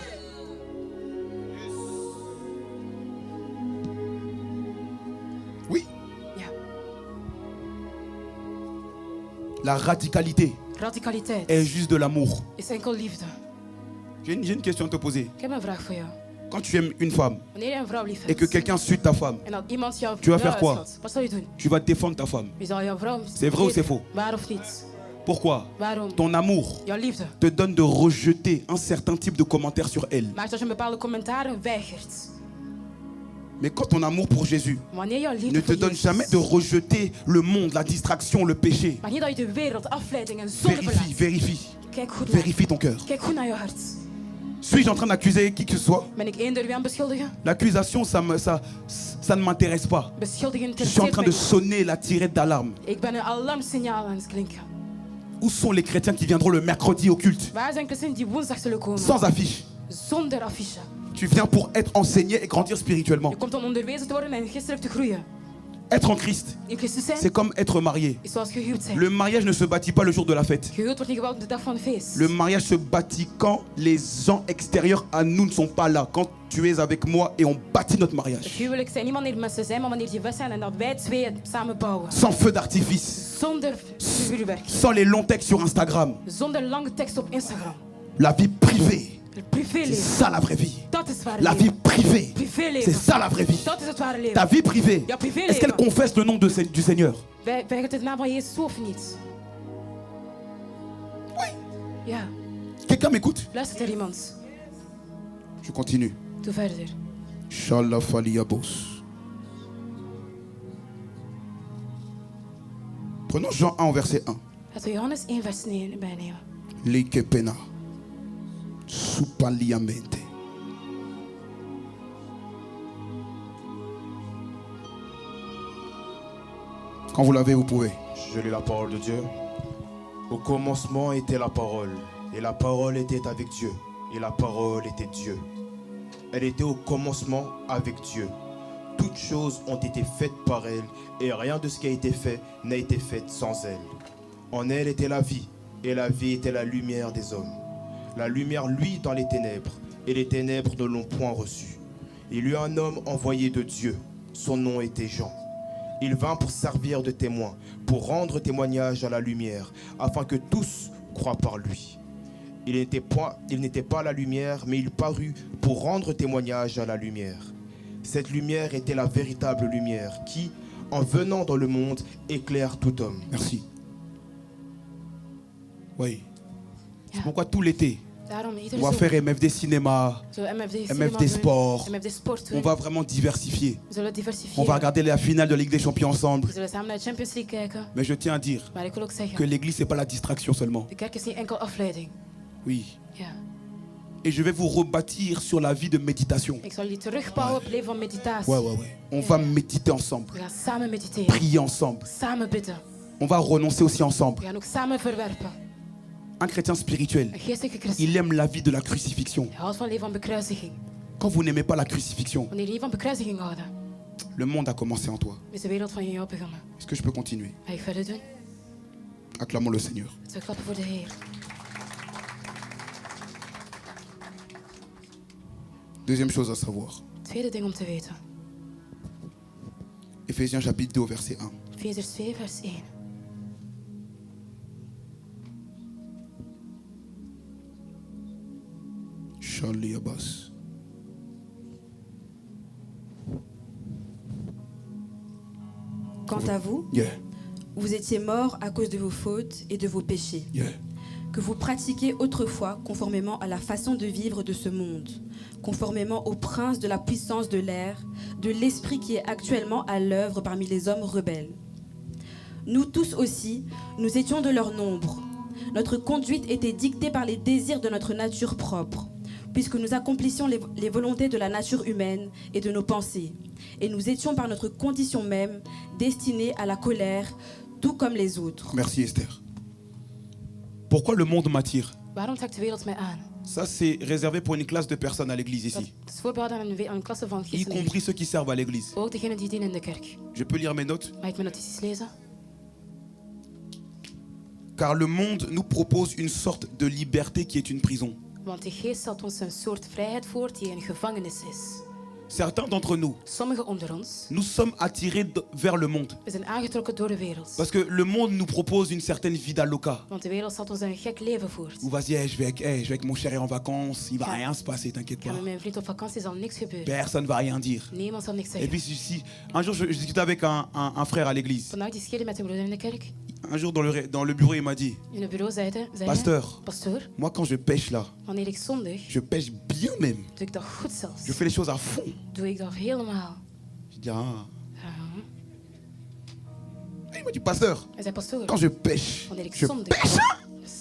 Oui. Ja. La radicalité Radicaliteit est juste de l'amour. is enkel liefde. J'ai une question à te poser. Ik heb een vraag voor jou. Quand tu aimes une femme Wanneer je een vrouw lief et que hebt quelqu'un suit ta femme, en dat iemand jouw Tu vas vrouw faire quoi? uitschot, wat zal je doen? tu vas défendre ta femme. Je zal jouw vrouw C'est vrai ou c'est faux? Waar of niet? Pourquoi? Waarom? Ton amour Jouw liefde te donne de rejeter un certain type de commentaire sur elle. maakt dat je een bepaalde commentaren weigert. Mais quand ton amour pour Jésus Wanneer jouw ne liefde te voor donne Jezus jamais de rejeter le monde, la distraction, le péché, maakt niet dat je de wereld, afleiding en zonde vérifie, verlaat. vérifie, Kijk goed naar. vérifie ton cœur. Kijk goed naar je hart. Suis-je en train d'accuser qui que ce soit? Ben ik eender wie aan het beschuldigen? L'accusation, ça ne m'intéresse pas. Beschuldigen Je suis en interesseert train mij de niet. sonner la tirette d'alarme. Ik ben een alarmsignaal aan het klinken. Où sont les chrétiens qui viendront le mercredi au culte? Waar zijn christenen die woensdag zullen komen? Sans affiche. Zonder affiche. Tu viens pour être enseigné et grandir spirituellement. Je komt om onderwezen te worden en geestelijk te groeien. Être en Christ, In Christus zijn c'est comme être marié. is zoals gehuwd zijn. Le mariage ne se bâtit pas le jour de la fête. Gehuwd wordt niet gebouwd op de dag van het feest. Le mariage se bâtit quand les gens extérieurs à nous ne sont pas là. Quand tu es avec moi et on bâtit notre Het mariage. huwelijk zijn niet wanneer mensen zijn, maar wanneer die weg zijn en dat wij twee het samen bouwen. Sans feu d'artifice. Zonder vuurwerk. Sans les longs textes sur Instagram. Zonder lange tekst op Instagram. La vie privée. Het C'est privéleven. ça la vraie vie. Dat is het ware La leven. vie privée. C'est Privéleven. ça la vraie vie. Dat is het ware leven. Ta vie privée. Ja, privéleven. Est-ce qu'elle confesse le nom du Seigneur? Weigert het naam van Jezus toe of niet? Oui. Ja. Quelqu'un m'écoute? Luistert er iemand? Je continue. Doe verder. Shalafaliabos. Prenons Jean 1 au verset 1. Laten we Johannes 1 vers 9 bijnemen. Likepena. Supaliamente. Quand vous l'avez, vous pouvez. Je lis la parole de Dieu. Au commencement était la parole, et la parole était avec Dieu, et la parole était Dieu. Elle était au commencement avec Dieu. Toutes choses ont été faites par elle, et rien de ce qui a été fait n'a été fait sans elle. En elle était la vie, et la vie était la lumière des hommes. La lumière luit dans les ténèbres, et les ténèbres ne l'ont point reçue. Il y eut un homme envoyé de Dieu, son nom était Jean. Il vint pour servir de témoin, pour rendre témoignage à la lumière, afin que tous croient par lui. Il n'était pas la lumière, mais il parut pour rendre témoignage à la lumière. Cette lumière était la véritable lumière qui, en venant dans le monde, éclaire tout homme. Merci. Oui. C'est pourquoi tout l'été, Daarom iedere on va zomer faire MFD Cinéma, zullen we MFD MFD doen, Sport. MFD Sport doen. On va vraiment diversifier. We zullen On diversifieren. va regarder la finale de la Ligue des Champions ensemble. We zullen samen naar de Champions League kijken. Mais je tiens à dire Maar ik wil ook zeggen, que l'église, c'est pas la distraction seulement. de kerk is niet enkel afleiding. Oui. Ja. Et je vais vous rebâtir sur la vie de méditation. Ik zal jullie terugbouwen op het leven van meditatie. Ouais. On va méditer ensemble. We gaan samen mediteren. Prier ensemble. Samen bidden. On va renoncer aussi We ensemble. gaan ook samen verwerpen. Un chrétien spirituel, Een geestelijke christen. il aime la vie de la crucifixion. Hij houdt van het leven van bekruisiging. Quand vous n'aimez pas la crucifixion, Wanneer je niet van bekruisiging houden, le monde a commencé en toi. is de wereld van jou begonnen. Est-ce que je peux continuer? Ga ik verder doen? Acclamons le Seigneur. Het is klappen voor de Heer. Deuxième chose à savoir. Tweede ding om te weten. Éphésiens chapitre 2 verset 1. Efeziërs 2 vers 1. Charlie Abbas. Quant à vous, Yeah, vous étiez morts à cause de vos fautes et de vos péchés, yeah. que vous pratiquiez autrefois conformément à la façon de vivre de ce monde, conformément au prince de la puissance de l'air, de l'esprit qui est actuellement à l'œuvre parmi les hommes rebelles. Nous tous aussi, nous étions de leur nombre. Notre conduite était dictée par les désirs de notre nature propre, puisque nous accomplissions les volontés de la nature humaine et de nos pensées. Et nous étions par notre condition même destinés à la colère, tout comme les autres. Merci Esther. Pourquoi le monde m'attire? Waarom trekt de wereld mij aan? Ça, c'est réservé pour une classe de personnes à l'église Dat ici, is voorbehouden aan een klasse van y christenen. compris ceux qui servent à l'église. Ook degenen die dienen in de kerk. Je peux lire mes notes? Mag ik mijn notities lezen? Car le monde nous propose une sorte de liberté qui est une prison. Want de geest stelt ons een soort vrijheid voor die een gevangenis is. Certains d'entre nous, Sommigen onder ons, nous sommes attirés vers le monde. we zijn aangetrokken door de wereld. Parce que le monde nous propose une certaine vida loca. Want de wereld stelt ons een gek leven voor. Où vas-y, je vais avec mon chéri en vacances, il va rien se passer, t'inquiète Ik ga pas. met mijn vriend op vakantie, zal niks gebeuren. Personne va rien dire. Niemand zal niks Et zeggen. puis si un jour je discutais avec un frère à l'église. Vandaag discuteerde met een broeder in de kerk. Un jour dans le bureau il m'a dit, In het bureau zei hij, Pasteur, pastoor, moi quand je pêche là, wanneer ik zondig, je pêche bien même. doe ik dat goed zelfs. Je fais les choses à fond. Doe ik dat helemaal. Je dis ah. Ja. Et il m'a dit Pasteur, Hij zei, pastoor, quand je pêche, wanneer ik je zondig, pêche.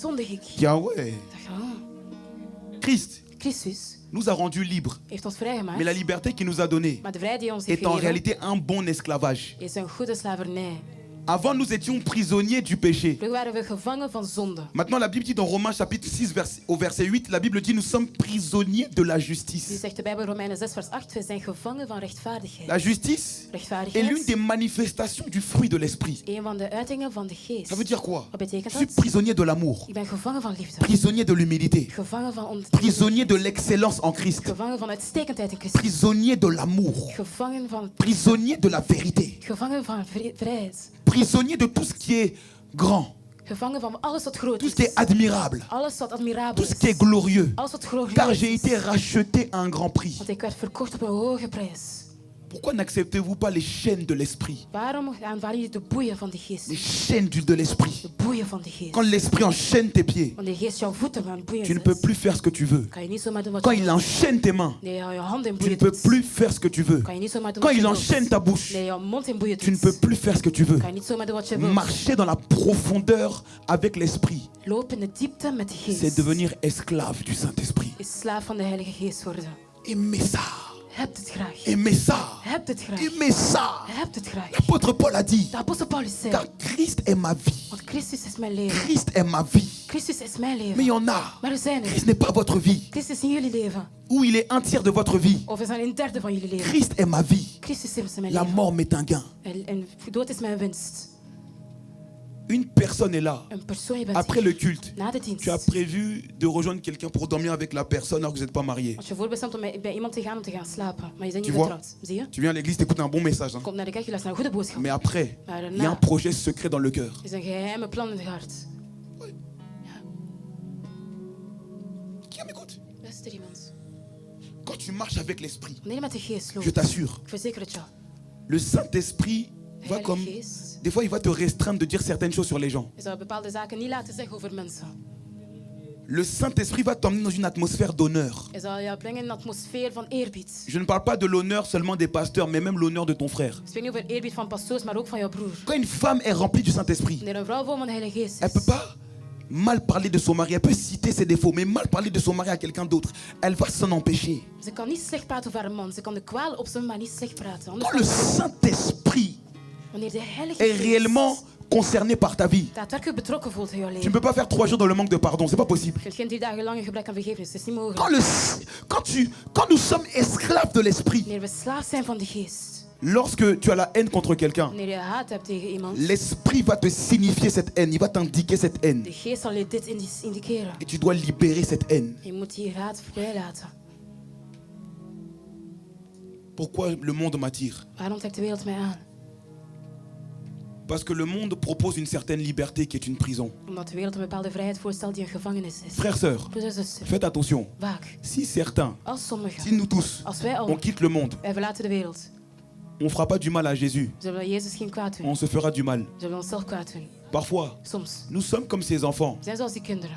zondig ik. Je dis ah ouais. Ik dacht, ah, Christ Christus nous a rendus libres. heeft ons vrijgemaakt. Mais la liberté qu'il nous a donnée Maar de vrijheid die hij ons heeft est en gegeven, réalité un bon esclavage. is een goede slavernij. Avant, nous étions prisonniers du péché. Vroeger waren we gevangen van zonde. Maintenant, la Bible dit dans Romains chapitre 6, au verset 8, la Bible dit nous sommes prisonniers de la Nu justice. zegt de Bijbel Romeinen 6 vers 8, we zijn gevangen van rechtvaardigheid. La justice est l'une Rechtvaardigheid des manifestations du fruit de l'esprit. is een van de uitingen van de geest. Ça veut dire quoi? Wat betekent Je suis dat? prisonnier de l'amour, Ik ben gevangen van liefde. prisonnier de l'humilité, Gevangen van ontmoediging. prisonnier de l'excellence en Christ, Gevangen van uitstekendheid in Christus. prisonnier de l'amour, Gevangen van prisonnier de la vérité, Gevangen van vrijheid. prisonnier de tout ce qui est grand, Gevangen van alles wat groot tout ce qui is. est admirable, Alles wat admirabel tout ce is. qui est glorieux. Alles wat glorieus Car j'ai is. été racheté à un grand prix. Want ik werd verkocht op een hoge prijs. Pourquoi n'acceptez-vous pas les chaînes de l'esprit? Waarom aanvaarden jullie de boeien van de geest? Les chaînes de l'esprit. De boeien van de geest. Quand l'esprit enchaîne tes pieds, Wanneer de geest jouw voeten aan boeien tu ne zet, peux plus faire ce que tu veux. kan je niet zomaar doen wat Quand je il wilt. enchaîne tes mains, Nee, jouw handen in tu ne boeien peux doet, plus faire ce que tu veux. kan je niet zomaar doen Quand wat il je enchaîne wilt. ta bouche, Nee, jouw mond in boeien tu ne doet, peux plus faire ce que tu veux. kan je niet zomaar doen wat je wilt. Marcher dans la profondeur avec l'esprit, Loop in de diepte met de c'est geest. devenir esclave du Saint-Esprit. Is slaaf van de Heilige Geest worden. Aimez ça. Heb het graag. Aimez ça. Heb hebt het graag. Il met ça. Hij hebt het graag. L'apôtre Paul a dit, De apostel Paulus zei, car Christ est ma vie. want Christus is mijn leven. Christ est ma vie. Christus is mijn Mais il leven. y en a. Maar er zijn Christ er. n'est pas votre vie. Christus is in jullie leven. Ou il est un tiers de votre vie. Of is hij een derde van jullie leven. Christ est ma vie. Christus is mijn La leven. mort m'est un gain. En dood is mijn winst. Une personne est là. Een persoon, je bent Après hier. le culte, Na de tu as dienst. prévu de rejoindre quelqu'un pour dormir avec la personne alors que vous n'êtes pas marié. Als je voorbestemt om bij iemand te gaan slapen, maar je bent Tu niet vois? getrouwd. Zie je? Tu viens à l'église, tu écoutes un bon message. Hein. Kom naar de kerk, je luistert naar een goede boodschap. Mais après, Maar il y a un daarna projet secret dans le cœur. is een geheime plan in het hart. Qui m'écoute? Luister iemand. Quand tu marches avec l'esprit, Wanneer je met de geest je loopt, t'assure, ik verzeker het jou. le Saint-Esprit De va Heilige comme... Geest Des fois, il va te restreindre de dire certaines choses sur les gens. je zou bepaalde zaken niet laten zeggen over mensen. Le Saint-Esprit va t'emmener dans une atmosphère d'honneur. Je zal jou brengen in een atmosfeer van eerbied. Je ne parle pas de l'honneur seulement des pasteurs, mais même l'honneur de ton frère. Ik spreek niet over eerbied van pastoors, maar ook van jouw broer. Quand une femme est remplie du Saint-Esprit, Wanneer een vrouw vol van de Heilige Geest elle ne peut is, pas mal parler de son mari. Elle peut citer ses défauts, mais mal parler de son mari à quelqu'un d'autre, elle va s'en empêcher. ze kan niet slecht praten over haar man. Ze kan de kwaal opzommen, maar niet slecht praten. Anders Quand le dan- Saint-Esprit wanneer de Heilige est Geest réellement concerné par ta vie, daadwerkelijk betrokken voelt in jouw tu ne leven. peux pas faire 3 jours dans le manque de pardon, c'est pas possible. Je kunt geen 3 dagen lang een gebrek aan vergevenis. Dat is niet mogelijk. Quand nous sommes esclaves de l'esprit, Wanneer we slaaf zijn van de geest. lorsque tu as la haine contre quelqu'un, Wanneer je haat hebt tegen iemand. l'esprit va te signifier cette haine, il va t'indiquer cette haine. De geest zal je dit indiceren. Et tu dois libérer cette haine. Je moet die haat voorbij laten. Pourquoi le monde m'attire? Waarom trekt de wereld mij aan? Parce que le monde propose une certaine liberté qui est une prison. Omdat de wereld een bepaalde vrijheid voorstelt die een gevangenis is. Frères, sœurs, Broeders en zusters, faites attention. waak. Si certains, Als sommigen, si nous tous, als wij on allen, quitte le monde, wij verlaten de wereld, on ne fera pas du mal à Jésus. zullen we Jezus geen kwaad doen. On se fera du mal. Zullen we onszelf kwaad doen. Parfois, Soms. nous sommes comme ces enfants We zijn zoals die kinderen.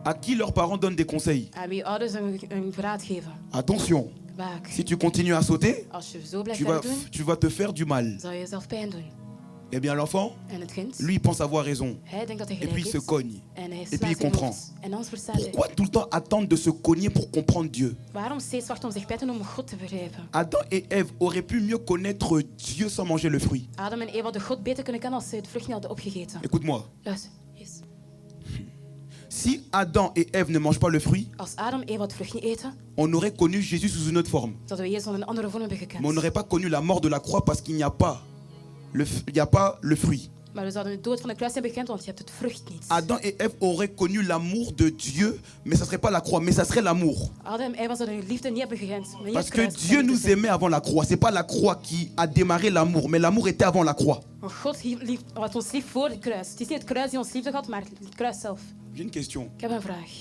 à qui leurs parents donnent des conseils. Aan wie ouders een verraad geven. Attention, Waak. si tu continues à sauter, Als je zo blijft tu vas, verder doen, tu vas te faire du mal. zal je jezelf pijn doen. Eh bien, l'enfant, En het kind, lui, il pense avoir raison. hij denkt dat hij Et puis, il gelijk se heeft. cogne. En hij puis, slaat il zijn comprend. hoofd. En anders verstaat hij. Pourquoi tout le temps attendre de se cogner pour comprendre Dieu? Waarom steeds wachten om zich pijten om God te begrijpen? Adam et Ève auraient pu mieux connaître Dieu sans manger le fruit. Adam en Eva hadden God beter kunnen kennen als ze het vrucht niet hadden opgegeten. Écoute-moi. Luister. Yes. Si Adam et Ève ne mangent pas le fruit, Als Adam en Eva het vrucht niet eten, on aurait connu Jésus sous une autre forme. zouden we Jezus in een andere vorm hebben gekend. Mais on n'aurait pas connu la mort de la croix parce qu'il n'y a pas le fruit. Maar we zouden de dood van de kruis hebben gekend, want je hebt het vrucht niet. Adam et Ève auraient connu l'amour de Dieu, mais ça ne serait pas la croix, mais ça serait l'amour. Adam en Eva zouden hun liefde niet hebben gekend. Maar niet Parce het que kruis, Dieu maar nous liefde. aimait avant la croix. C'est pas la croix qui a démarré l'amour, mais l'amour était avant la croix. Maar God had ons lief voor het kruis. Het is niet het kruis die ons liefde had, maar het kruis zelf. J'ai une question. Ik heb een vraag.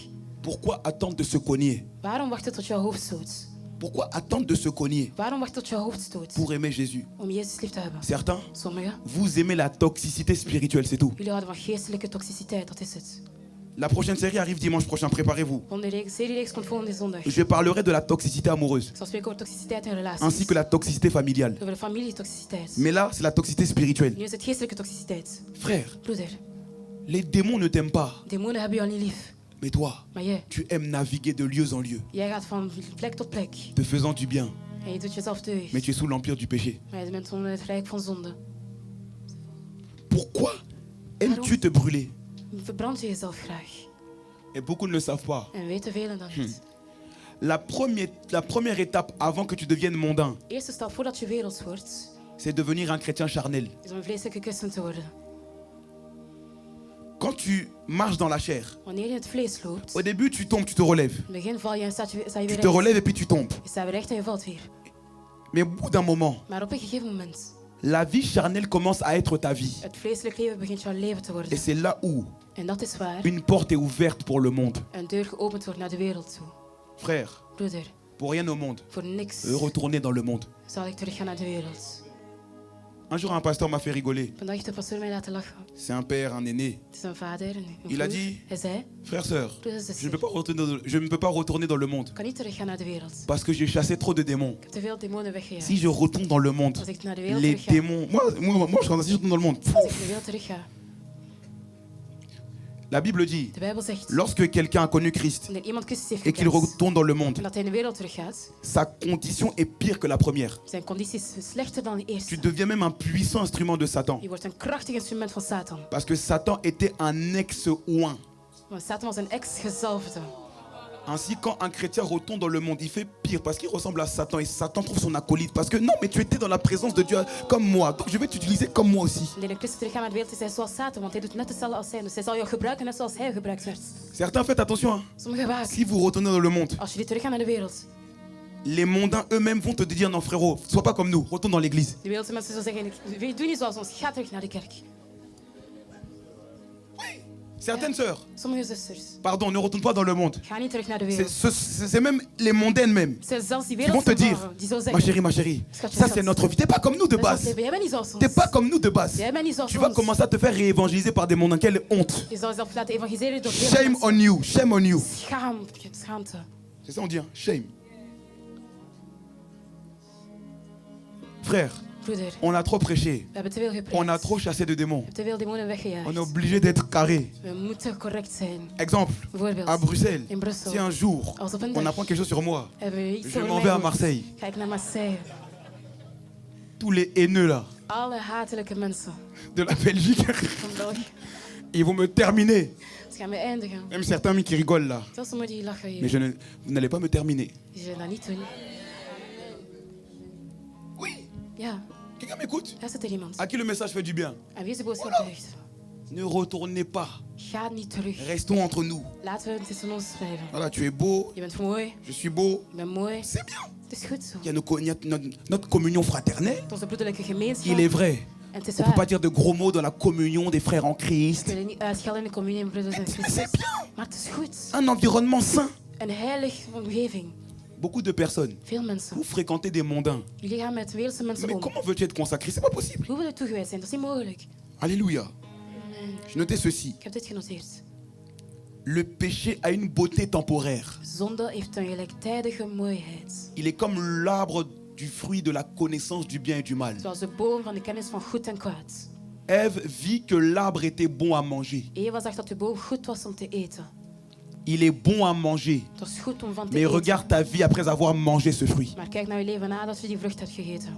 Pourquoi attendre de se cogner? Waarom wachten tot jouw hoofd stoot? Pourquoi attendre de se cogner Waarom wachten tot jouw hoofd stoot? pour aimer Jésus? Om Jezus lief te hebben. Certains, Sommigen, vous aimez la toxicité spirituelle, c'est tout. jullie houden van geestelijke toxiciteit, dat is het. La prochaine série arrive dimanche prochain, préparez-vous. Volgende seriereeks komt volgende zondag. Je parlerai de la toxicité amoureuse, Ik zal spreken over toxiciteit in relaties. ainsi que la toxicité familiale. Over de familietoxiciteit. Mais là, c'est la toxicité spirituelle. Nu is het geestelijke toxiciteit. Frère, Broeder, les démons ne t'aiment pas, demonen hebben jou niet lief. mais toi, Maar jij, tu aimes naviguer de lieu en lieu, jij gaat van plek tot plek. te faisant du bien, En je doet jezelf deugd. mais tu es sous l'empire du péché. Maar je bent onder het rijk van zonde. Pourquoi aimes-tu te brûler? Verbrand je jezelf graag. Et beaucoup ne le savent pas. En weten velen dat niet. La première étape avant que tu deviennes mondain, De eerste stap voordat je werelds wordt, c'est devenir un chrétien charnel. is om een vleeselijke christen te worden. Quand tu marches dans la chair, Wanneer je in het vlees loopt, au début tu tombes, tu te relèves. in het begin val je en sta je weer Tu te recht. relèves et puis tu tombes. Je staat weer recht en je valt weer. Mais au bout d'un moment, Maar op een gegeven moment, la vie charnelle commence à être ta vie. het vleeselijk leven begint jouw leven te Et worden. c'est là où En dat is waar une porte est ouverte pour le monde. een deur geopend wordt naar de wereld toe. Frère, Broeder, pour rien au monde, voor niks retourner dans le monde. zal ik teruggaan naar de wereld. Un jour, un pasteur m'a fait rigoler. Vandaag heeft de pastoor mij laten lachen. C'est un père, un aîné. Het is een vader, een Il a broer. dit, Hij zei, frère, sœur, broeders en je ne zusters, peux pas retourner dans le monde ik kan niet teruggaan naar de wereld. parce que j'ai chassé trop de démons. Ik heb te veel demonen weggejaagd. Si je retourne dans le monde, Als ik naar de wereld les terugga, démons... Moi, je suis si je retourne dans le monde. als ik naar de wereld terugga, La Bible dit, De Bijbel zegt, lorsque quelqu'un a connu Christ wanneer iemand Christus heeft et qu'il gekend retourne dans le monde, en dat hij in de wereld teruggaat, sa condition est pire que la première. zijn conditie is slechter dan de Tu eerste. deviens même un puissant instrument de Satan. Je wordt een krachtig instrument van Satan. Parce que Satan était un ex-ouin. Want Satan was een ex-gezalfde. Ainsi, quand un chrétien retourne dans le monde, il fait pire parce qu'il ressemble à Satan et Satan trouve son acolyte. Parce que non, mais tu étais dans la présence de Dieu comme moi, donc je vais t'utiliser comme moi aussi. Wanneer een christen teruggaat naar de wereld, is hij zoals Satan, want hij doet net hetzelfde als hij. Dus hij zal jou gebruiken net zoals hij gebruikt werd. Certains, faites attention, hein. Sommigen waken. Si vous retournez dans le monde, Als jullie teruggaan naar de wereld, les mondains eux-mêmes vont te dire non frérot, sois pas comme nous, retourne dans l'église. de wereldse mensen zullen zeggen, doe niet zoals ons, ga terug naar de kerk. Certaines sœurs, Sommige zusters, pardon, ne retourne pas dans le monde. ga niet terug naar de C'est wereld. même les mondaines même Het zijn zelfs die qui vont te wereldse dire, vrouwen die zo ma zeggen, chérie, ça c'est notre vie. T'es pas comme nous de dat is ons base. leven. Jij bent niet zoals ons. T'es pas comme nous de base. Jij bent niet zoals Tu vas ons. commencer à te faire réévangéliser par des mondains. Quelle honte. Je zal jezelf laten evangeliseren door Shame mensen. on you, shame on you. Schaamte. C'est ça on dit, hein? Shame. Frère, Broeder, on a trop prêché. we hebben te veel gepreekt. On a trop chassé de démons. We hebben te veel demonen On weggejaagd. est obligé d'être carré. We moeten correct zijn. Exemple, Bijvoorbeeld, à Bruxelles, in Brussel, si un jour als op een on dag apprend quelque chose sur moi, hebben we iets je over m'en mij vais à gehoord. Marseille. Ga ik naar Marseille. Tous les haineux là, Alle hatelijke mensen de la Belgique, van België. ils vont me terminer. Ze gaan me eindigen. Même certains qui rigolent là. Zelfs sommigen die lachen Mais hier. vous n'allez pas me terminer. Die zullen dat niet doen. Oui, Ja, quelqu'un m'écoute. daar zit er iemand. À qui le message fait du bien? En wie is de boodschap gericht? Ne retournez pas. Ga niet terug. Restons entre nous. Laten we tussen ons blijven. Voilà, tu es beau, Je bent mooi. je suis beau. Je bent mooi. C'est bien. Het is goed zo. Il y a notre communion fraternelle. Onze broederlijke gemeenschap. Il est vrai. En het is On ne peut pas waar. dire de gros mots dans la communion des frères en We Christ. willen niet uitschelden in de communie, broeders en C'est zusters. bien. Maar het is goed. Un environnement sain. Een heilige omgeving. Beaucoup de personnes, Veel mensen. vous fréquentez des mondains. Jullie gaan met wereldse mensen Mais om. comment veux-tu être consacré? C'est pas possible. Hoe wil je toegewijd zijn? Dat is niet mogelijk. Alléluia. Je notais ceci. Ik heb dit genoteerd. Le péché a une beauté temporaire. Zonde heeft een gelijktijdige mooiheid. Il est comme l'arbre du fruit de la connaissance du bien et du mal. Zoals de boom van de kennis van goed en kwaad. Ève vit que l'arbre était bon à manger. Eva zag dat de boom goed was om te eten. Il est bon à manger. Het was goed om van te Mais eten. regarde ta vie après avoir mangé ce fruit. Maar kijk naar je leven nadat je die vrucht hebt gegeten.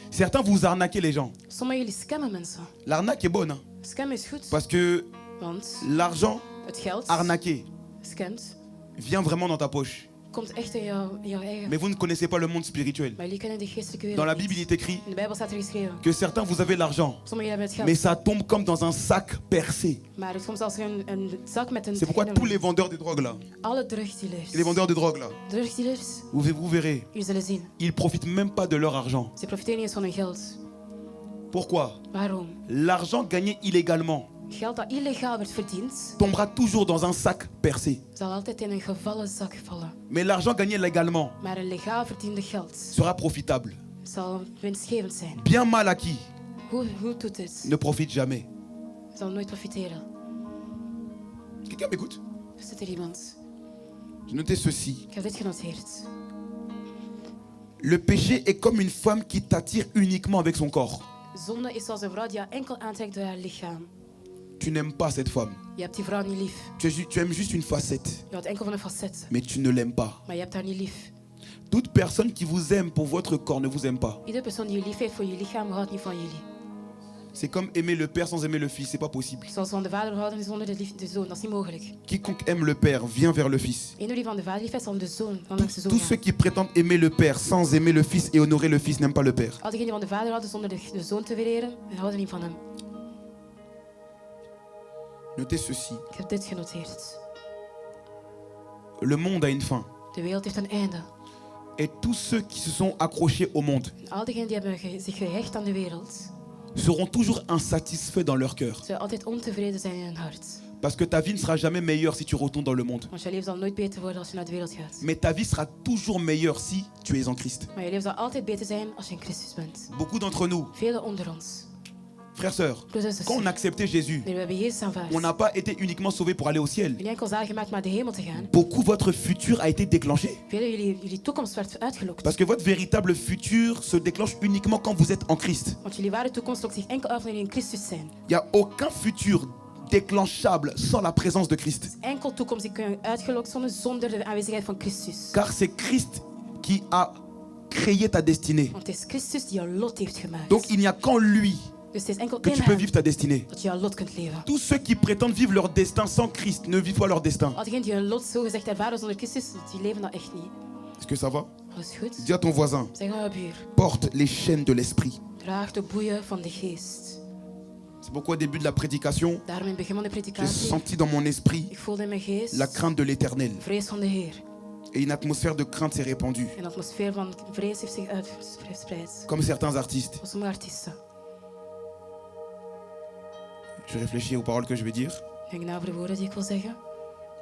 Certains vous arnaquez les gens. Sommigen jullie scammen mensen. L'arnaque est bonne, hein? Scammen is goed. Parce que Want l'argent het geld, arnaqué scamt, vient vraiment dans ta poche. komt echt in jouw eigen. Mais vous ne connaissez pas le monde spirituel. Maar jullie kennen de geestelijke wereld Dans la niet. Bible, il est écrit In de Bijbel staat er geschreven. que certains, vous avez l'argent, Sommigen hebben het geld. mais ça tombe comme dans un sac percé. Maar het komt als een zak met een C'est pourquoi tous les vendeurs de drogue là, Alle drugdealers. et les vendeurs de drogue là, Drugdealers, vous verrez, jullie zullen zien. ils profitent même pas de leur argent. Ze profiteren niet eens van hun geld. Pourquoi? Waarom? L'argent gagné illégalement Geld dat illegaal werd verdiend, tombera toujours dans un sac percé. zal altijd in een gevallen zak vallen. Mais l'argent gagné légalement Maar een legaal verdiende geld sera profitable. zal winstgevend zijn. Bien mal acquis Hoe doet het? ne profite jamais. Zal nooit profiteren. Quelqu'un m'écoute? Er zit er iemand. J'ai noté ceci. Ik heb dit genoteerd. Le péché est comme une femme qui t'attire uniquement avec son corps. Zonde is zoals een vrouw die jou enkel aantrekt door haar lichaam. Tu n'aimes pas cette femme. Je hebt die vrouw niet lief. Tu aimes juste une facette, Je houdt enkel van een facet. mais tu ne l'aimes pas. Maar je hebt haar niet lief. Toute personne qui vous aime pour votre corps ne vous aime pas. Iedere persoon die je lief heeft voor je lichaam, houdt niet van jullie. C'est comme aimer le père sans aimer le fils, c'est pas possible. Zoals van de vader houden zonder de zoon, dat is niet mogelijk. Quiconque aime le père vient vers le fils. Eén die van de vader lief heeft, zal de zoon, van de zoon Tous gaan. ceux qui prétendent aimer le père sans aimer le fils et honorer le fils n'aiment pas le père. Al diegenen die van de vader houden zonder de zoon te vereren, houden niet van hem. Notez ceci. Ik heb dit genoteerd. Le monde a une fin. De wereld heeft een einde. Et tous ceux qui se sont accrochés au monde En al diegenen die hebben zich gehecht aan de wereld, seront toujours insatisfaits dans leur cœur. zullen altijd ontevreden zijn in hun hart. Parce que ta vie ne sera jamais meilleure si tu retournes dans le monde. Want je leven zal nooit beter worden als je naar de wereld gaat. Mais ta vie sera toujours meilleure si tu es en Christ. Maar je leven zal altijd beter zijn als je in Christus bent. Beaucoup d'entre nous, Velen onder ons, frères, sœurs, broeders en quand on a zusters, accepté Jésus, we hebben Jezus aanvaard. on n'a pas été uniquement sauvés pour aller au ciel. Niet enkel zalig gemaakt om naar de hemel te gaan. Beaucoup, votre futur a été déclenché. Velen jullie toekomst werd uitgelokt. Parce que votre véritable futur se déclenche uniquement quand vous êtes en Christ. Want jullie ware toekomst lokt zich enkel uit wanneer jullie in Christus zijn. Il n'y a aucun futur déclenchable sans la présence de Christ. Dus enkel toekomst die kun je uitgelokt zonder de aanwezigheid van Christus. Car c'est Christ qui a créé ta destinée. Want het is Christus die jouw lot heeft gemaakt. Donc il n'y a qu'en lui Dus het is enkel que in tu peux hem vivre ta destinée. dat je jouw lot kunt leven. Tous ceux qui prétendent vivre leur destin sans Christ ne vivent pas leur destin. Al diegenen die hun lot zo gezegd ervaren zonder Christus, die leven dat echt niet. Est-ce que ça va? Alles goed? Dis à ton voisin, Zeg aan je buur. porte les chaînes de l'esprit. Draag de boeien van de geest. C'est pourquoi au début de la prédication, Daarom in het begin van de j'ai predikatie, senti dans mon esprit ik voelde in mijn geest la crainte de l'éternel. vrees van de Heer. Et une atmosphère de crainte s'est répandue. Een atmosfeer van vrees heeft zich uitgespreid. Comme certains artistes. Voor sommige artiesten. Je réfléchis aux paroles que je vais dire. Denk na over de woorden die ik wil zeggen.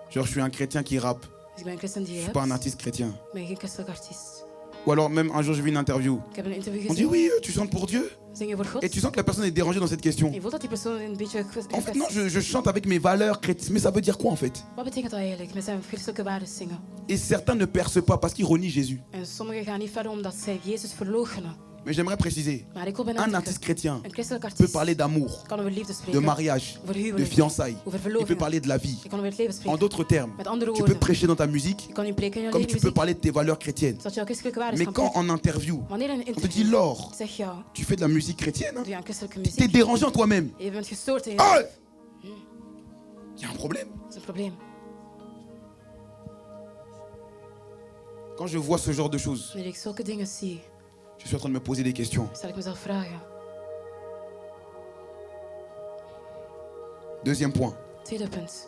Genre, je suis un chrétien qui rappe. Dus ik ben een christen die Je suis rapt. pas un artiste chrétien. Ik ben geen christelijk artiest. Ou alors même un jour j'ai vu une interview. Ik heb een interview On dit gezien. oui, tu chantes pour Dieu. Zing je voor God? Et tu sens que la personne est dérangée dans cette question. Je voelt dat die persoon een beetje... En fait non, je chante avec mes valeurs chrétiennes. Mais ça veut dire quoi en fait? Wat betekent dat eigenlijk? Met zijn christelijke waarden zingen. Et certains ne percent pas parce qu'ils renient Jésus. En sommigen gaan niet verder omdat zij Jezus verloochenen. Mais j'aimerais préciser, Maar ik wil un benadrukken. artiste chrétien Een christelijk peut artiest parler d'amour, kan over liefde de spreken. mariage, Over de huwelijk. fiançailles. Over Il peut verloving. parler de la vie. Je kan over het leven En spreken. d'autres termes, Met andere tu peux woorden. prêcher dans ta musique Je kan nu preken in je comme tu peux muziek. parler de tes valeurs chrétiennes. Zodat je jouw christelijke waarden Mais kan quand preken. en interview, Wanneer in een on te dit interview Laure, zeg jou, tu fais de la musique chrétienne, hein? doe je aan christelijke T'es muziek. dérangé en toi-même. Je bent gestoord in je Ah! leven. Il y a un problème. Dat is een probleem. Quand je vois ce genre de choses, Wanneer ik zulke dingen zie, je suis en train de me poser des questions. stel ik mezelf vragen. Deuxième point, Tweede punt.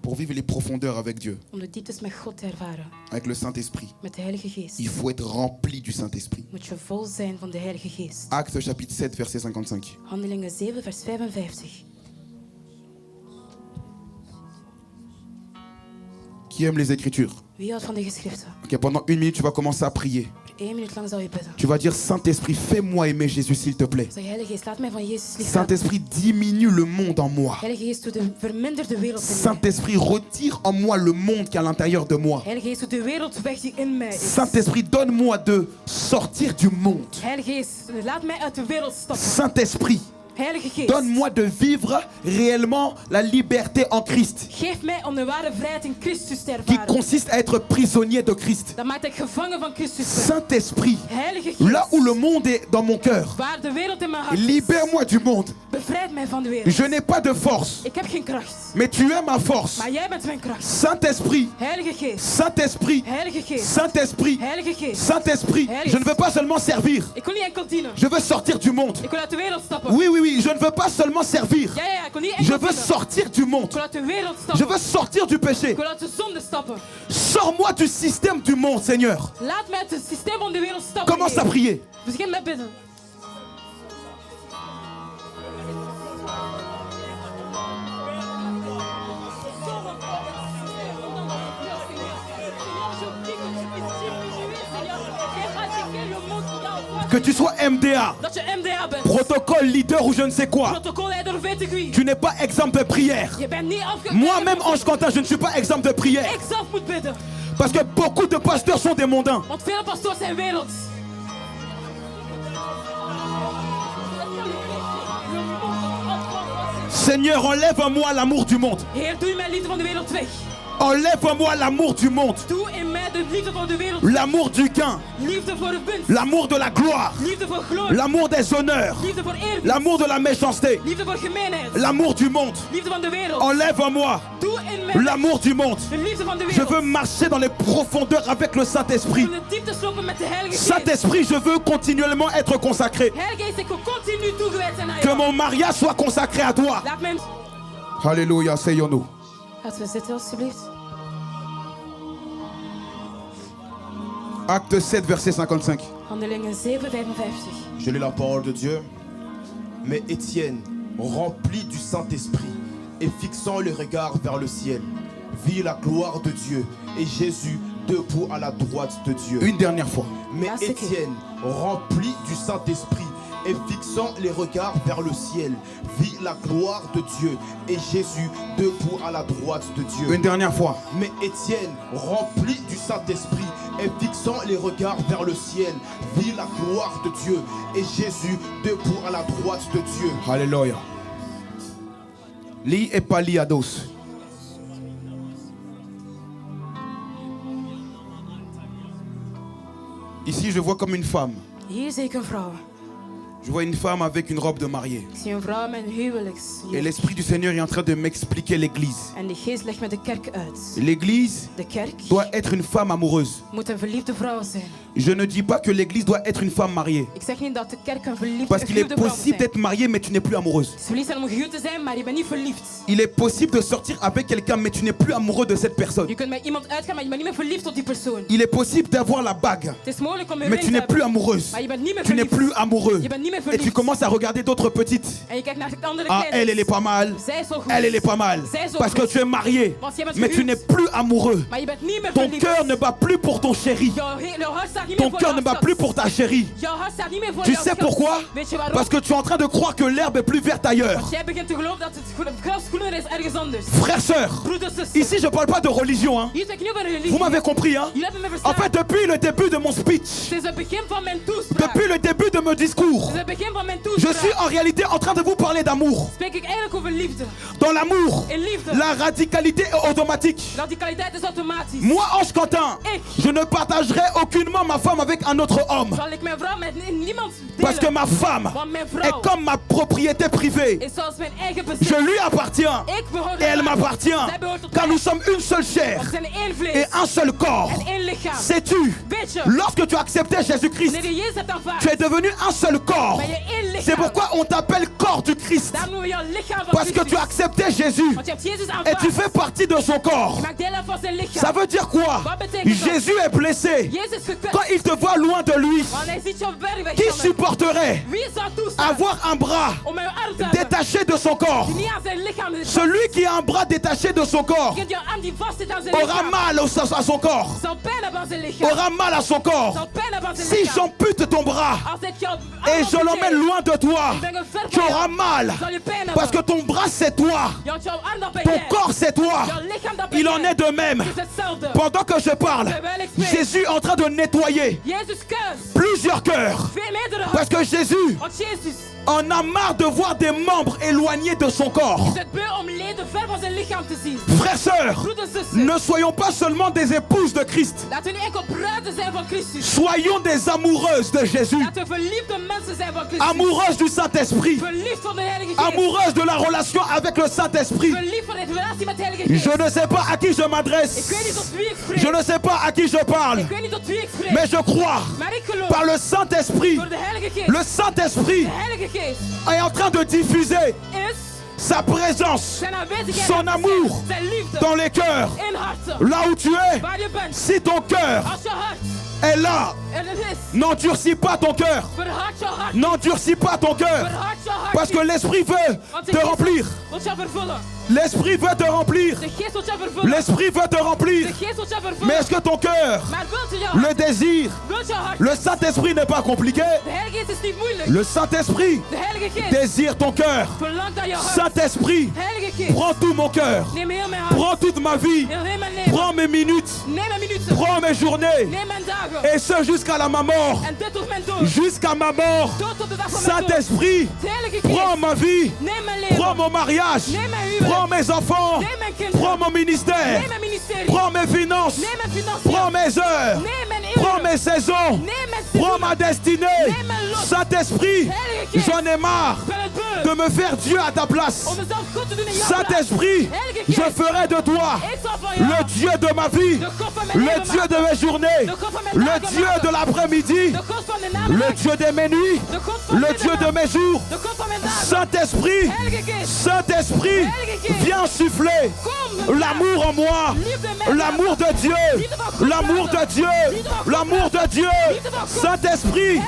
pour vivre les profondeurs avec Dieu, Om de dieptes met God te ervaren. avec le Saint-Esprit, Met de Heilige Geest. il faut être rempli du Saint-Esprit. Moet je vol zijn van de Heilige Geest. Actes chapitre 7, verset 55. Handelingen 7, vers 55. Qui aime les Écritures? Wie houdt van de geschriften? Ok, pendant 1 minute, tu vas commencer à prier. Voor 1 minuut lang zal je bidden. Tu vas dire, Saint-Esprit, fais-moi aimer Jésus, s'il te plaît. Zeg, Heilige Geest, laat mij van Jezus liefhebben. Saint-Esprit, diminue le monde en moi. Heilige Geest, verminder de wereld in mij. Saint-Esprit, retire en moi le monde qui est à l'intérieur de moi. Heilige Geest, doe de wereld weg die in mij is. Saint-Esprit, donne-moi de sortir du monde. Heilige Geest, laat mij uit de wereld stappen. Saint-Esprit, Heilige Geest, donne-moi de vivre réellement la liberté en Christ, geef mij om de ware vrijheid in Christus te qui ervaren. consiste à être prisonnier de Christ. Dat maakt dat ik gevangen van Christus ben. Saint-Esprit, Heilige Geest, là où le monde est dans mon cœur, waar de wereld in mijn hart is, libère-moi du monde. bevrijd mij van de wereld. Je n'ai pas de force, Ik heb geen kracht, mais tu es ma force. maar jij bent mijn kracht. Saint-Esprit, Heilige Geest, Saint-Esprit, Heilige Geest, Saint-Esprit, Heilige Geest. Saint-Esprit, je ne veux pas seulement servir, Ik wil niet enkel dienen. je veux sortir du monde. Ik wil uit de wereld stappen. Oui, oui, oui, je ne veux pas seulement servir, Ja, ik wil niet je enkel veux dienen. sortir du monde. Ik wil uit de wereld Je stappen. veux sortir du péché. Ik wil uit de zonde stappen. Sors-moi du système du monde, Seigneur. Laat mij uit het systeem van de wereld stappen. Commence à Heer. prier. Begin met bidden. Que tu sois MDA, Dat je MDA bent. protocole, leader ou je ne sais quoi. Protocolleider of weet ik wie. Tu n'es pas exemple de prière. Je bent niet afge... Moi-même, Ange Quentin, je ne suis pas exemple de prière. Ik zelf moet bidden. Parce que beaucoup de pasteurs sont des mondains. Want vele pastoors zijn werelds. Seigneur, enlève en moi l'amour du monde. Heer, doe in mij liefde van de wereld weg. Enlève en moi l'amour du monde. Doe in mij de liefde van de wereld. L'amour du gain. Liefde voor de winst. L'amour de la gloire. Liefde voor glorie. L'amour des honneurs. Liefde voor eerbied. L'amour de la méchanceté. Liefde voor gemeenheid. L'amour du monde. Liefde van de wereld. Enlève en moi Doe in mij l'amour du monde. de liefde van de Je wereld. veux marcher dans les profondeurs avec le Saint-Esprit. Ik wil de diepte slopen met de Heilige Geest. Saint-Esprit, je veux continuellement être consacré. Heilige Geest, ik wil continu toegewijd zijn aan Que jou. mon mariage soit consacré à toi. Laat mij... Alléluia, Seigneur-nous. Laten we zitten, alsjeblieft. Acte 7, verset 55. Handelingen 7, 55. Je lis la parole de Dieu. Mais Étienne, rempli du Saint-Esprit et fixant le regard vers le ciel, vit la gloire de Dieu et Jésus debout à la droite de Dieu. Une dernière fois. Mais Ah, c'est Étienne, rempli du Saint-Esprit et fixant les regards vers le ciel, vit la gloire de Dieu et Jésus debout à la droite de Dieu. Une dernière fois. Mais Étienne, rempli du Saint-Esprit et fixant les regards vers le ciel, vit la gloire de Dieu et Jésus debout à la droite de Dieu. Alléluia. Li epaliados. Ici, je vois comme une femme. Hier zie ik een vrouw. Je vois une femme avec une robe de mariée. Ik zie een vrouw met een huwelijks. Et l'Esprit du Seigneur est en train de m'expliquer l'église. En de geest legt me de kerk uit. L'église De kerk doit être une femme amoureuse. moet een verliefde vrouw zijn. Je ne dis pas que l'église doit être une femme mariée. Ik zeg niet dat de kerk een verliefde Parce qu'il est vrouw moet possible zijn. d'être marié, mais tu n'es plus amoureuse. Het is verliefd zijn om gehuwd te zijn, maar je bent niet verliefd. Il est possible de sortir avec quelqu'un, mais tu n'es plus amoureux de cette personne. Je kunt met iemand uitgaan, maar je bent niet meer verliefd op die persoon. Il est possible d'avoir la bague, Het is mogelijk om een mais ring tu te n'es plus hebben, amoureuse. maar je bent niet meer Tu n'es verliefd. plus amoureux. Je bent niet meer Et tu verliefd. commences à regarder d'autres petites. En je kijkt naar de andere Ah, kleine. elle est pas mal. Zij is zo goed. Elle est pas mal. Zij is zo Parce que goed. tu es marié. Want je bent Mais tu gehuwd, n'es plus amoureux. maar je bent niet meer Ton verliefd. cœur ne bat plus pour ton chéri. Jouw hart staat niet Ton meer voor cœur jouw ne bat schat. plus pour ta chérie. Jouw hart staat niet meer voor Tu jouw sais schat. pourquoi? Weet je waarom? Parce que tu es en train de croire que l'herbe est plus verte ailleurs. Want jij begint te geloven dat het gras groener is ergens anders. Frères, sœurs, Broeders, zusters. ici je parle pas de religion. Hein. Hier spreek ik niet over religie. Vous m'avez compris. Hein. Jullie hebben me verstaan. En fait, depuis le début de mon speech, Het is het begin van mijn toespraak. depuis le début de mon discours, Het is het begin van mijn je toespraak. suis en réalité en train de vous parler d'amour. Spreek ik eigenlijk over liefde. Dans l'amour, In liefde. la radicalité est automatique. Radicaliteit is automatisch. Moi, Ange Quentin, je ne partagerai aucunement ma femme avec un autre homme. Zal ik mijn vrouw met niemand delen. Parce que ma femme Want mijn est vrouw comme ma propriété privée. is zoals mijn eigen bezit. Je lui appartiens Ik behoor et elle aan haar. m'appartient. Zij behoort tot Car mij. nous sommes une seule chair Want we zijn één et vlees. un seul corps. En één lichaam. Sais-tu, Weet je, lorsque tu as accepté Jésus-Christ, wanneer je Jezus hebt aanvaard, tu es devenu un seul corps. ben je één lichaam. C'est pourquoi on t'appelle corps du Christ. Daarom noemen we jou lichaam van Parce que Christus. tu as accepté Jésus Want je hebt Jezus et aanvaard. tu fais partie de son corps. Je maakt deel uit van zijn lichaam. Ça veut dire quoi? Wat betekent dat? Jésus est blessé. Jezus is gekwetst. Quand il te voit loin de lui, Want hij ziet jou ver weg qui van hem. supporterait Wie zou toestaan avoir un bras om een arm te hebben détaché de son corps? die niet aan zijn lichaam zit? Celui qui a un bras détaché de son corps Je jouw arm die vast zit aan zijn aura lichaam. mal à son corps. Zal pijn hebben aan zijn lichaam. Aura mal à son corps. Zal pijn hebben aan zijn Si lichaam. j'ampute ton bras Als ik jou et je l'emmène loin de toi, tu auras mal. zal je pijn hebben. Parce que ton bras c'est toi. Want jouw arm dat ben Ton jij. corps c'est toi. Jouw lichaam dat ben Il en jij. est de même. Het is hetzelfde. Pendant que je parle, Jésus est en train de nettoyer Jezus kuist. plusieurs cœurs. Veel meerdere Parce harten. que Jésus Want Jezus en a marre de voir des membres éloignés de son corps. is het beu om leden ver van zijn lichaam te zien. Frères, sœurs, Broeders, zusters. ne soyons pas seulement des épouses de Christ. Laten we niet enkel bruiden zijn van Christus. Soyons des amoureuses de Jésus. Laten we verliefde mensen zijn van Christus. Amoureuses du Saint-Esprit. Verliefd van de Heilige Geest. Amoureuses de la relation avec le Saint-Esprit. Verliefd van de relatie met de Heilige Geest. Je ne sais pas à qui je Ik m'adresse. weet niet tot wie ik spreek. Je ne sais pas à qui je parle. Ik weet niet tot wie ik spreek. Mais je crois, Maar ik geloof par le Saint-Esprit, door de Heilige Geest. le Saint-Esprit De Heilige Geest est en train de diffuser is sa présence, zijn aanwezigheid. son amour Zijn liefde. dans les cœurs. In harten. Là où tu es, Waar je bent. si ton cœur Als je hart. est là, En het is. n'endurcis pas ton cœur. Verhard jouw hart. N'endurcis pas ton cœur. Verhard jouw hart. Parce que niet. l'Esprit veut Want de te geest remplir. wil jou vervullen. L'Esprit veut te remplir. De geest wil jou vervullen. L'Esprit veut te remplir. De geest wil jou vervullen. Mais est-ce que ton cœur, Maar wilt jouw le hart. désir, Wilt jouw hart. le Saint-Esprit n'est pas compliqué? De Heilige Geest is niet moeilijk. Le Saint-Esprit De Heilige Geest désire ton cœur. verlangt naar jouw hart. Saint-Esprit, Heilige Geest. prends tout mon cœur. Neem heel mijn hart. Prends toute ma vie. Neem heel mijn leven. Prends mes minutes. Neem mijn minuten. Prends mes journées. Neem mijn dagen. Et ce jusqu'à la ma mort. En dit tot mijn dood. Jusqu'à ma mort. Tot op de dag van mijn dood. Saint-Esprit, De Heilige Geest. prends ma vie. Neem mijn leven. Prends mon mariage. Neem mijn huwelijk. Prends mes enfants. Neem mijn kinderen. Prends mon ministère. Neem mijn ministerie. Prends mes finances. Neem mijn financiën. Prends mes heures. Neem mijn Prends uren. mes saisons. Neem mijn Prends seizoenen. ma destinée. Neem mijn lot. Saint-Esprit, Heilige Geest. j'en ai marre Ik ben het beu. de me faire Dieu à ta place. Om mezelf goed te doen in jouw plaats. Saint-Esprit, Heilige je Geest. ferai de toi Ik zal van jou le Dieu de ma vie, de God van mijn le leven Dieu maken. de mes journées, De God van mijn le dagen Dieu maken. de l'après-midi, De God van de le namiddag. Dieu de mes nuits, De God van le de Dieu de middag. mes jours. De God van mijn dagen. Saint-Esprit, Heilige Geest. Saint-Esprit, Heilige Geest. viens insuffler Kom. l'amour en moi, Liefde in mij. l'amour de Dieu, l'amour de Dieu, l'amour de Dieu. Saint-Esprit,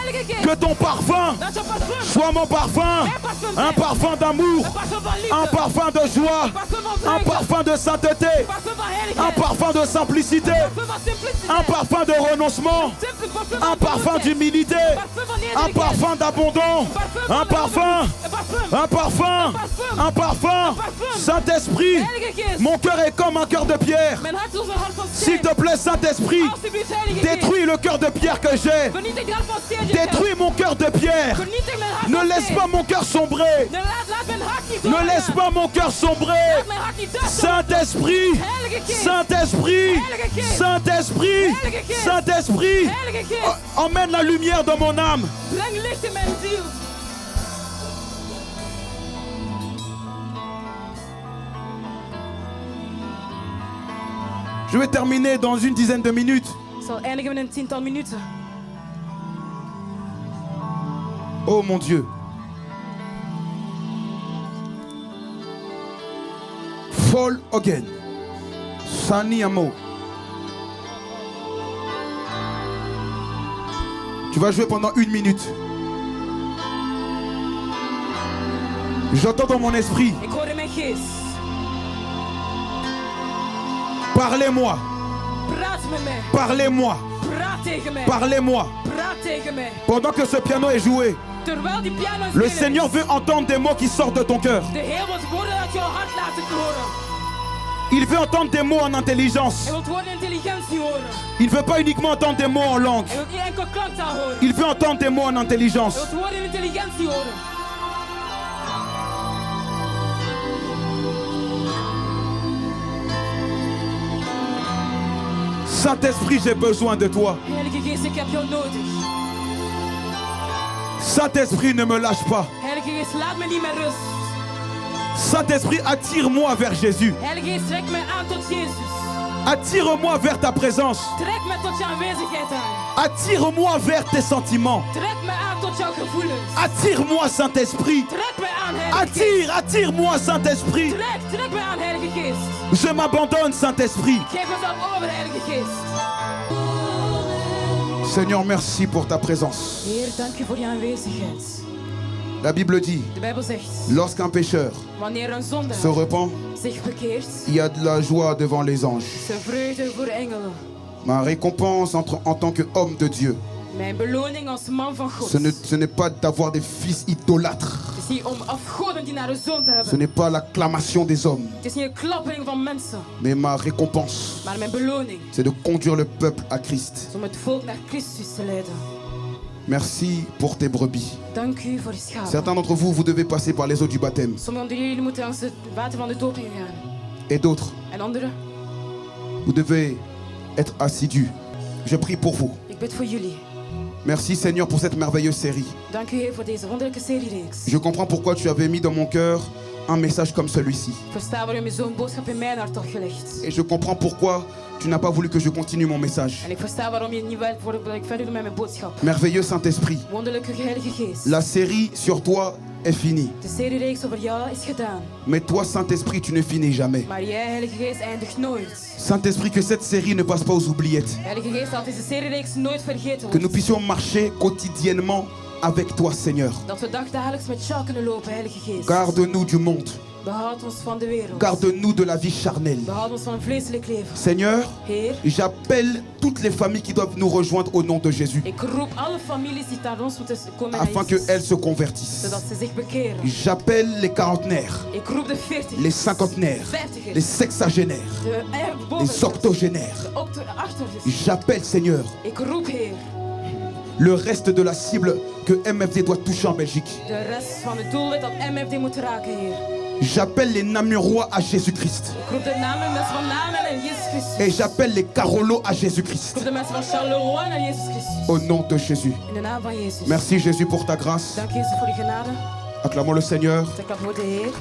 que ton parfum Dat jouw parfum. soit mon parfum, un parfum d'amour, Een parfum van liefde. un parfum de joie, Een parfum van un vreugde. parfum de sainteté, Een parfum van heiligheid. un parfum de simplicité, Een parfum van simpliciteit. un parfum de renoncement, Simple parfum van un parfum goedheid. d'humilité, Een parfum van un nederigheid. parfum d'abondant, un parfum, Een parfum. un parfum, un parfum. Saint-Esprit, Heilige Geest. mon cœur est comme un cœur de pierre. Mijn hart is als een hart van S'il steen. te plaît, Saint-Esprit, Alsjeblieft, Heilige Geest. Détruis le cœur de pierre que j'ai. Vernietig dat van steen die ik heb. Détruis mon cœur de pierre. Vernietig mijn hart Ne van laisse steen. pas mon cœur sombrer. Laat mijn hart niet Ne doorgaan. laisse pas mon cœur sombrer. Laat mijn hart niet doorgaan. Saint-Esprit, Heilige Geest. Saint-Esprit, Heilige Geest. Saint-Esprit, Heilige Geest. Saint-Esprit, Heilige Geest. emmène la lumière dans mon âme. Breng licht in mijn ziel. Je vais terminer dans une dizaine de minutes. Ik zal eindigen met een 10-tal minuten. Oh mon Dieu. Fall again. Sani Amo. Tu vas jouer pendant 1 minute. J'entends dans mon esprit. Ik hoor in mijn geest. Parlez-moi. Praat met mij. Parlez-moi. Praat tegen mij. Parlez-moi. Praat tegen mij. Pendant que ce piano est joué, Terwijl die piano le spelen Seigneur is, veut entendre des mots qui sortent de ton cœur. de Heer wil woorden uit jouw hart laten horen. Il veut entendre des mots en intelligence. Hij wil woorden intelligentie horen. Il ne veut pas uniquement entendre des mots en langue. Hij wil niet enkel klanktaal horen. Il veut entendre des mots en Hij intelligence. wil woorden in intelligentie horen. Saint-Esprit, j'ai besoin de toi. Heilige Geest, ik heb jou nodig. Saint-Esprit, ne me lâche pas. Heilige Geest, laat me niet meer rust. Saint-Esprit, attire-moi vers Jésus. Heilige Geest, trek mij aan tot Jezus. Attire-moi vers ta présence. Trek me tot je aanwezigheid aan. Attire-moi vers tes sentiments. Trek me aan tot jouw gevoelens. Attire-moi, Saint-Esprit. Trek me aan, Heilige Geest. Attire-moi, Saint-Esprit. Trek me aan, Heilige Geest. Je m'abandonne, Saint-Esprit. Geef mezelf over, Heilige Geest. Seigneur, merci pour ta présence. Heer, dank u voor je aanwezigheid. La Bible dit, De Bijbel zegt, lorsqu'un pécheur wanneer een zondaar se repent, zich bekeert, il y a de la joie devant les anges. is er vreugde voor engelen. Ma récompense en tant qu'homme de Dieu, Mijn beloning als man van God. ce n'est pas d'avoir des fils idolâtres. Het is niet om afgoden die naar de zon te Ce hebben. n'est pas l'acclamation des hommes. Het is niet een klapping van mensen. Mais ma récompense, Maar mijn beloning c'est de conduire le peuple à Christ. is om het volk naar Christus te leiden. Merci pour tes brebis. Dank u voor de schapen. Certains d'entre vous, vous devez passer par les eaux du baptême. Sommigen van jullie moeten langs het water van de doop ingaan. Et d'autres, En anderen, vous devez être assidus. Je prie pour vous. ik bid voor jullie. Merci Seigneur pour cette merveilleuse série. Dank u Heer voor deze wonderlijke seriereeks. Je comprends pourquoi tu avais mis dans mon cœur un message comme celui-ci. Ik versta waarom je zo'n boodschap in mijn hart hebt gelegd. Et je comprends pourquoi tu n'as pas voulu que je continue mon message. En ik versta waarom je niet wilt dat ik verder doe met mijn boodschap. Merveilleux Saint-Esprit, Wonderlijke Heilige Geest. la série sur toi est finie. De seriereeks over jou is gedaan. Mais toi Saint-Esprit, tu ne finis jamais. Maar jij, Heilige Geest, eindigt nooit. Saint-Esprit, que cette série ne passe pas aux oubliettes. Heilige Geest, laat deze seriereeks nooit vergeten Que nous worden. puissions marcher quotidiennement avec toi Seigneur. Dat we dagelijks met jou kunnen lopen, Heilige Geest. Garde-nous du monde. Behoud ons van de wereld. Garde-nous de la vie charnelle. Behoud ons van een vleeselijk leven. Seigneur, Heer, j'appelle toutes les familles qui doivent nous rejoindre au nom de Jésus, ik roep alle families die naar ons moeten komen naar afin Jezus, qu'elles se convertissent. zodat ze zich bekeren. J'appelle les quarantenaires, Ik roep de 40, les cinquantenaires, vijftigers, les sexagénaires, de les boven, octogénaires. de achtergers. J'appelle, Seigneur, Ik roep, Heer, le reste de la cible que MFD doit toucher en Belgique. de rest van het doelwit dat MFD moet raken, Heer. J'appelle les Namurois à Jésus-Christ. Ik roep de namen, mensen van Namen en Jezus Christus. Et j'appelle les Carolos à Ik Jésus-Christ. roep de mensen van Charleroi naar Jezus Christus. Au nom de Jésus. In de naam van Jezus. Merci Jésus pour ta grâce. Dank Jezus voor de genade. Acclamons le Seigneur. Dank voor de Heer.